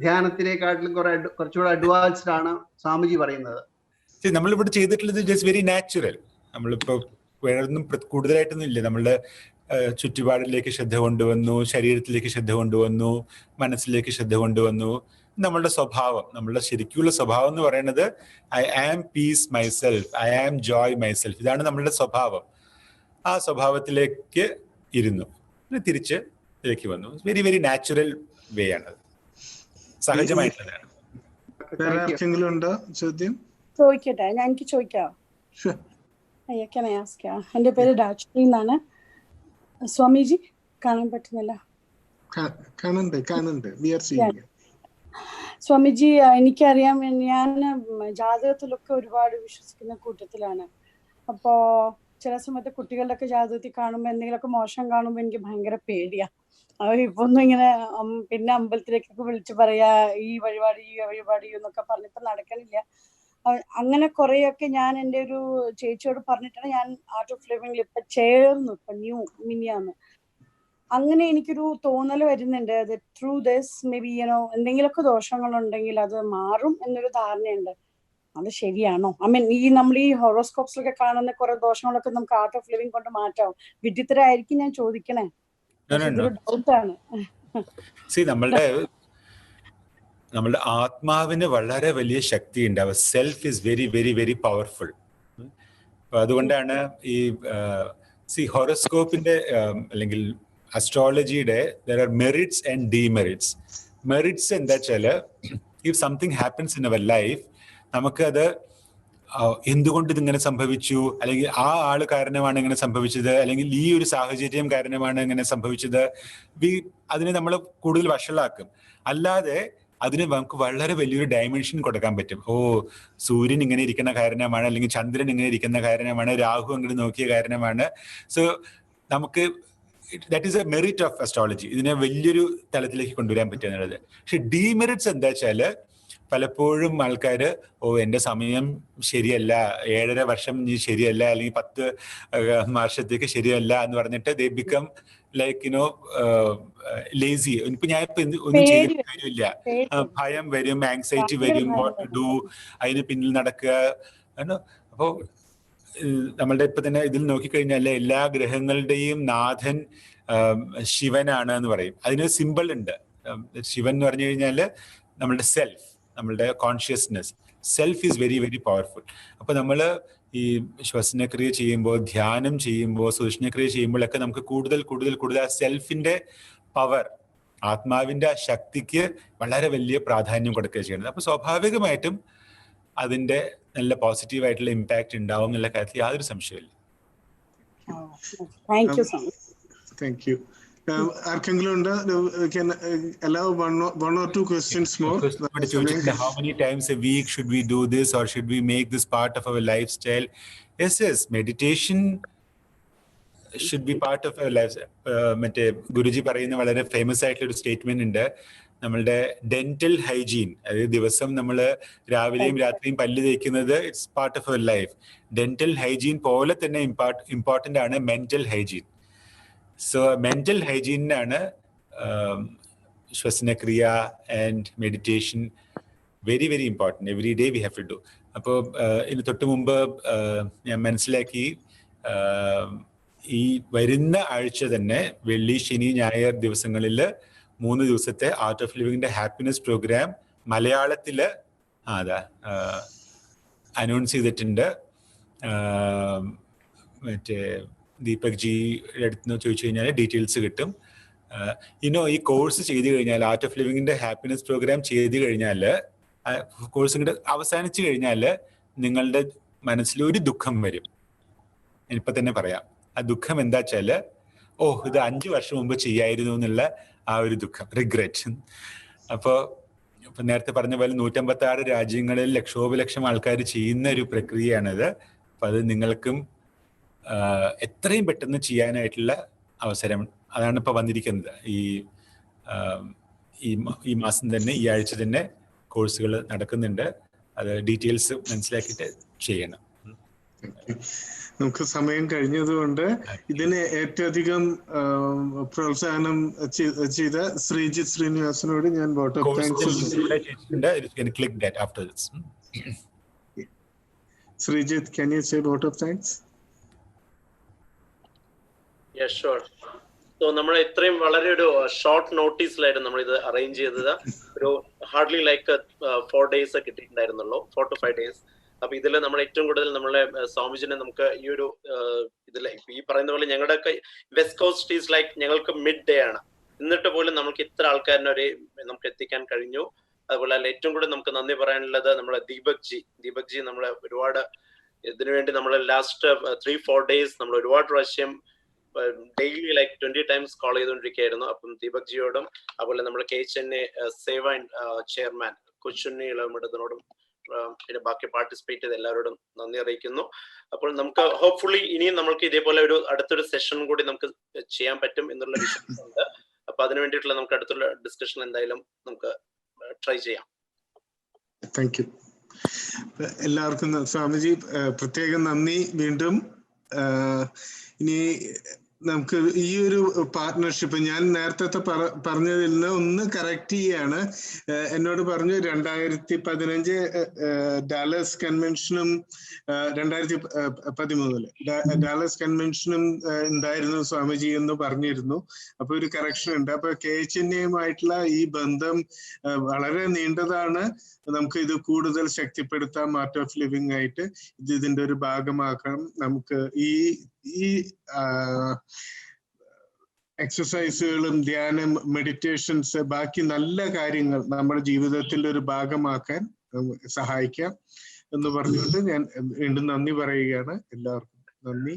ധ്യാനത്തിനെക്കാട്ടിലും കുറച്ചുകൂടെ അഡ്വാൻസ്ഡ് ആണ് സ്വാമിജി പറയുന്നത്. നമ്മളിവിടെ ചെയ്തിട്ടുള്ളത് ജസ്റ്റ് വെരി നാച്ചുറൽ. നമ്മളിപ്പോൾ വേറൊന്നും കൂടുതലായിട്ടൊന്നും ഇല്ല. നമ്മളുടെ ചുറ്റുപാടിലേക്ക് ശ്രദ്ധ കൊണ്ടുവന്നു, ശരീരത്തിലേക്ക് ശ്രദ്ധ കൊണ്ടുവന്നു, മനസ്സിലേക്ക് ശ്രദ്ധ കൊണ്ടുവന്നു. നമ്മളുടെ സ്വഭാവം, നമ്മളുടെ ശരിക്കുള്ള സ്വഭാവം എന്ന് പറയുന്നത് I am peace myself, I am joy myself. ഇതാണ് നമ്മളുടെ സ്വഭാവം. ആ സ്വഭാവത്തിലേക്ക് ഇരുന്നു, തിരിച്ച് ഇതിലേക്ക് വന്നു. വെരി വെരി നാച്ചുറൽ വേ ആണ്, സഹജമായിട്ടുള്ളതാണ്. ചോദ്യം ചോദിക്കട്ടെ? എനിക്ക് ചോദിക്കാം. എന്റെ പേര് രാജ്ശ്രീ എന്നാണ്. സ്വാമിജി കാണാൻ പറ്റുന്നില്ല? സ്വാമിജി, എനിക്കറിയാം, ഞാൻ ജാതകത്തിലൊക്കെ ഒരുപാട് വിശ്വസിക്കുന്ന കൂട്ടത്തിലാണ്. അപ്പോ ചില സമയത്ത് കുട്ടികളുടെ ഒക്കെ ജാതകത്തിൽ കാണുമ്പോൾ എന്തെങ്കിലുമൊക്കെ മോശം കാണുമ്പോൾ എനിക്ക് ഭയങ്കര പേടിയാ. ഇപ്പൊ ഒന്നും ഇങ്ങനെ പിന്നെ അമ്പലത്തിലേക്കൊക്കെ വിളിച്ചു പറയാ ഈ വഴിപാട് എന്നൊക്കെ പറഞ്ഞിട്ട് നടക്കണില്ല. അങ്ങനെ കുറെയൊക്കെ ഞാൻ എൻ്റെ ഒരു ചേച്ചിയോട് പറഞ്ഞിട്ടാണ് ഞാൻ ആർട്ട് ഓഫ് ലിവിംഗിൽ ഇപ്പൊ ചേർന്നു. ഇപ്പൊ മിനിയാന്ന് അങ്ങനെ എനിക്കൊരു തോന്നൽ വരുന്നുണ്ട്. അത് ത്രൂ ദിസ് മേ ബി എന്തെങ്കിലുമൊക്കെ ദോഷങ്ങളുണ്ടെങ്കിൽ അത് മാറും എന്നൊരു ധാരണയുണ്ട്. അത് ശരിയാണോ? ഈ നമ്മൾ ഈ ഹോറോസ്കോപ്സിലൊക്കെ കാണുന്ന കുറെ ദോഷങ്ങളൊക്കെ നമുക്ക് ആർട്ട് ഓഫ് ലിവിംഗ് കൊണ്ട് മാറ്റാവും. വിഡ്ഢിത്തരായിരിക്കും ഞാൻ ചോദിക്കണേ, ഡൗട്ടാണ്. നമ്മളുടെ ആത്മാവിന് വളരെ വലിയ ശക്തിയുണ്ട്. Our self is very very very powerful. അതുകൊണ്ടാണ് ഈ ഹോറോസ്കോപ്പിന്റെ അല്ലെങ്കിൽ അസ്ട്രോളജിയുടെ there are merits and demerits. Merits എന്താ വെച്ചാൽ, if something happens in our life, നമുക്കത് എന്തുകൊണ്ട് ഇതിങ്ങനെ സംഭവിച്ചു, അല്ലെങ്കിൽ ആ ആള് കാരണമാണ് ഇങ്ങനെ സംഭവിച്ചത്, അല്ലെങ്കിൽ ഈ ഒരു സാഹചര്യം കാരണമാണ് ഇങ്ങനെ സംഭവിച്ചത്, അതിനെ നമ്മൾ കൂടുതൽ വഷളാക്കും. അല്ലാതെ അതിന് നമുക്ക് വളരെ വലിയൊരു ഡയമെൻഷൻ കൊടുക്കാൻ പറ്റും. സൂര്യൻ ഇങ്ങനെ ഇരിക്കുന്ന കാരണമാണ്, അല്ലെങ്കിൽ ചന്ദ്രൻ ഇങ്ങനെ ഇരിക്കുന്ന കാരണമാണ്, രാഹു അങ്ങനെ നോക്കിയ കാരണമാണ്. സോ നമുക്ക് that is A merit of astrology. ഇതിനെ വലിയൊരു തലത്തിലേക്ക് കൊണ്ടുവരാൻ പറ്റുക എന്നുള്ളത്. പക്ഷെ ഡീമെറിറ്റ്സ് എന്താ വെച്ചാല്, പലപ്പോഴും ആൾക്കാർ എൻ്റെ സമയം ശരിയല്ല, 7.5 വർഷം ശരിയല്ല, അല്ലെങ്കിൽ 10 വർഷത്തേക്ക് ശരിയല്ല എന്ന് പറഞ്ഞിട്ട് ദേ ബിക്കം ലൈക്ക് ലേസി. ഇപ്പൊ ഞാൻ ഒന്നും ചെയ്തിട്ട് കാര്യമില്ല, ഭയം വരും, ആങ്സൈറ്റി വരും, വാട്ട് ടു ഡു, അതിന് പിന്നിൽ നടക്കുക. അപ്പോ നമ്മളുടെ ഇപ്പൊ തന്നെ ഇതിൽ നോക്കിക്കഴിഞ്ഞാൽ എല്ലാ ഗ്രഹങ്ങളുടെയും നാഥൻ ശിവനാണ് എന്ന് പറയും. അതിന് സിമ്പിൾ ഉണ്ട്. ശിവൻ എന്ന് പറഞ്ഞു കഴിഞ്ഞാല് നമ്മളുടെ സെൽഫ്, നമ്മളുടെ consciousness, self is very very powerful. അപ്പൊ നമ്മള് ഈ ശ്വസനക്രിയ ചെയ്യുമ്പോൾ, ധ്യാനം ചെയ്യുമ്പോൾ, സൂക്ഷ്മക്രിയ ചെയ്യുമ്പോഴൊക്കെ നമുക്ക് കൂടുതൽ കൂടുതൽ കൂടുതൽ ആ സെൽഫിന്റെ പവർ, ആത്മാവിന്റെ ആ ശക്തിക്ക് വളരെ വലിയ പ്രാധാന്യം കൊടുക്കുക ചെയ്യുന്നത്. അപ്പൊ സ്വാഭാവികമായിട്ടും അതിന്റെ നല്ല പോസിറ്റീവ് ആയിട്ടുള്ള ഇമ്പാക്ട് ഉണ്ടാവും എന്നുള്ള കാര്യത്തിൽ യാതൊരു സംശയമില്ല. Thank you. Can allow one or two questions more. How many times a week should we do this, or should we make this part of our lifestyle? Yes, meditation should be part of our lives. മറ്റേ ഗുരുജി പറയുന്ന വളരെ famous ആയിട്ടുള്ള ഒരു statement ഉണ്ട്. നമ്മളുടെ dental hygiene, അതായത് ദിവസം നമ്മൾ രാവിലെയും രാത്രിയും പല്ല് തേക്കുന്നത്, it's part of our life. Dental hygiene പോലെ തന്നെ ഇമ്പോർട്ടൻ്റ് ആണ് മെന്റൽ ഹൈജീൻ. സോ മെന്റൽ ഹൈജീനാണ് ശ്വസനക്രിയ and meditation very very important. Every day we have to do. അപ്പോൾ ഇതിന് തൊട്ട് മുമ്പ് ഞാൻ മനസ്സിലാക്കി, ഈ വരുന്ന ആഴ്ച തന്നെ വെള്ളി, ശനി, ഞായർ ദിവസങ്ങളിൽ 3 ദിവസത്തെ ആർട്ട് ഓഫ് ലിവിങ്ങിന്റെ ഹാപ്പിനെസ് പ്രോഗ്രാം മലയാളത്തില് അനൗൺസ് ചെയ്തിട്ടുണ്ട്. മറ്റേ ദീപക് ജിയുടെ അടുത്ത് നിന്ന് ചോദിച്ചു കഴിഞ്ഞാൽ ഡീറ്റെയിൽസ് കിട്ടും. ഈ കോഴ്സ് ചെയ്ത് കഴിഞ്ഞാൽ, ആർട്ട് ഓഫ് ലിവിങ്ങിന്റെ ഹാപ്പിനെസ് പ്രോഗ്രാം ചെയ്ത് കഴിഞ്ഞാൽ, കോഴ്സ് ഇങ്ങോട്ട് അവസാനിച്ചു കഴിഞ്ഞാൽ നിങ്ങളുടെ മനസ്സിൽ ഒരു ദുഃഖം വരും. ഇപ്പൊ തന്നെ പറയാം. ആ ദുഃഖം എന്താ വെച്ചാല്, ഇത് 5 വർഷം മുമ്പ് ചെയ്യായിരുന്നു എന്നുള്ള ആ ഒരു ദുഃഖം, റിഗ്രറ്റ്. അപ്പോൾ ഇപ്പൊ നേരത്തെ പറഞ്ഞ പോലെ 156 രാജ്യങ്ങളിൽ ലക്ഷോപലക്ഷം ആൾക്കാർ ചെയ്യുന്ന ഒരു പ്രക്രിയയാണിത്. അപ്പൊ അത് നിങ്ങൾക്കും എത്രയും പെട്ടെന്ന് ചെയ്യാനായിട്ടുള്ള അവസരം അതാണ് ഇപ്പൊ വന്നിരിക്കുന്നത്. ഈ മാസം തന്നെ, ഈ ആഴ്ച തന്നെ കോഴ്സുകൾ നടക്കുന്നുണ്ട്. അത് ഡീറ്റെയിൽസ് മനസ്സിലാക്കിയിട്ട് ചെയ്യണം. നമുക്ക് സമയം കഴിഞ്ഞതുകൊണ്ട് ഇതിന് ഏറ്റവും പ്രോത്സാഹനം ചെയ്ത ശ്രീജിത്ത് ശ്രീനിവാസനോട് ഞാൻ vote of thanks. Srijit, can you say a vote of thanks? Yeah, sure. So നമ്മൾ ഇത്രയും വളരെ ഒരു ഷോർട്ട് നോട്ടീസിലായിരുന്നു നമ്മൾ ഇത് അറേഞ്ച് ചെയ്തത്. ഒരു hardly like 4 days കിട്ടിയിട്ടുണ്ടായിരുന്നുള്ളൂ, 4 to 5 days. അപ്പൊ ഇതിൽ നമ്മൾ ഏറ്റവും കൂടുതൽ നമ്മളെ സ്വാമിജിനെ നമുക്ക് ഈ ഒരു ഇതിൽ ഈ പറയുന്ന പോലെ ഞങ്ങളുടെയൊക്കെ വെസ്റ്റ് കോസ്റ്റ് ഈസ് ലൈക്ക് ഞങ്ങൾക്ക് മിഡ് ഡേ ആണ്, എന്നിട്ട് പോലും നമുക്ക് ഇത്ര ആൾക്കാരിനെ ഒരു നമുക്ക് എത്തിക്കാൻ കഴിഞ്ഞു. അതുപോലെ ഏറ്റവും കൂടുതൽ നമുക്ക് നന്ദി പറയാനുള്ളത് നമ്മുടെ ദീപക് ജി നമ്മളെ ഒരുപാട് ഇതിനുവേണ്ടി നമ്മൾ ലാസ്റ്റ് 3-4 days നമ്മൾ ഒരുപാട് പ്രാവശ്യം ഡെയിലി ലൈക്ക് 20 times കോൾ ചെയ്തുകൊണ്ടിരിക്കുകയായിരുന്നു. അപ്പം ദീപക് ജിയോടും അതുപോലെ നമ്മുടെ KHNA സേവ ചെയർമാൻ കൊച്ചുണ്ണി ഇളമടത്തിനോടും പിന്നെ ബാക്കി പാർട്ടിസിപ്പേറ്റ് ചെയ്ത് എല്ലാവരോടും നന്ദി അറിയിക്കുന്നു. അപ്പോൾ നമുക്ക് ഹോപ്പ്ഫുള്ളി ഇനിയും നമുക്ക് ഇതേപോലെ ഒരു അടുത്തൊരു സെഷൻ കൂടി നമുക്ക് ചെയ്യാൻ പറ്റും എന്നുള്ള വിശ്വാസമുണ്ട്. അപ്പൊ അതിനു വേണ്ടിയിട്ടുള്ള നമുക്ക് അടുത്തുള്ള ഡിസ്കഷൻ എന്തായാലും നമുക്ക് ട്രൈ ചെയ്യാം. താങ്ക് യു എല്ലാവർക്കും. സ്വാമിജി പ്രത്യേകം നന്ദി വീണ്ടും. ഇനി നമുക്ക് ഈ ഒരു പാർട്ട്ണർഷിപ്പ് ഞാൻ നേരത്തെ പറഞ്ഞതിൽ നിന്ന് ഒന്ന് കറക്റ്റ് ചെയ്യാണ്. എന്നോട് പറഞ്ഞു 2015 ഡാലസ് കൺവെൻഷനും 2013 ഡാലസ് കൺവെൻഷനും ഉണ്ടായിരുന്നു സ്വാമിജി എന്ന് പറഞ്ഞിരുന്നു. അപ്പൊ ഒരു കറക്ഷൻ ഉണ്ട്. അപ്പൊ KHNAയുമായിട്ടുള്ള ഈ ബന്ധം വളരെ നീണ്ടതാണ്. നമുക്ക് ഇത് കൂടുതൽ ശക്തിപ്പെടുത്താം. ആർട്ട് ഓഫ് ലിവിംഗ് ആയിട്ട് ഇതിന്റെ ഒരു ഭാഗമാക്കാം. നമുക്ക് ഈ എക്സസൈസുകളും ധ്യാനം, മെഡിറ്റേഷൻസ്, ബാക്കി നല്ല കാര്യങ്ങൾ നമ്മുടെ ജീവിതത്തിന്റെ ഒരു ഭാഗമാക്കാൻ സഹായിക്കാം എന്ന് പറഞ്ഞുകൊണ്ട് ഞാൻ വീണ്ടും നന്ദി പറയുകയാണ്. എല്ലാവർക്കും നന്ദി.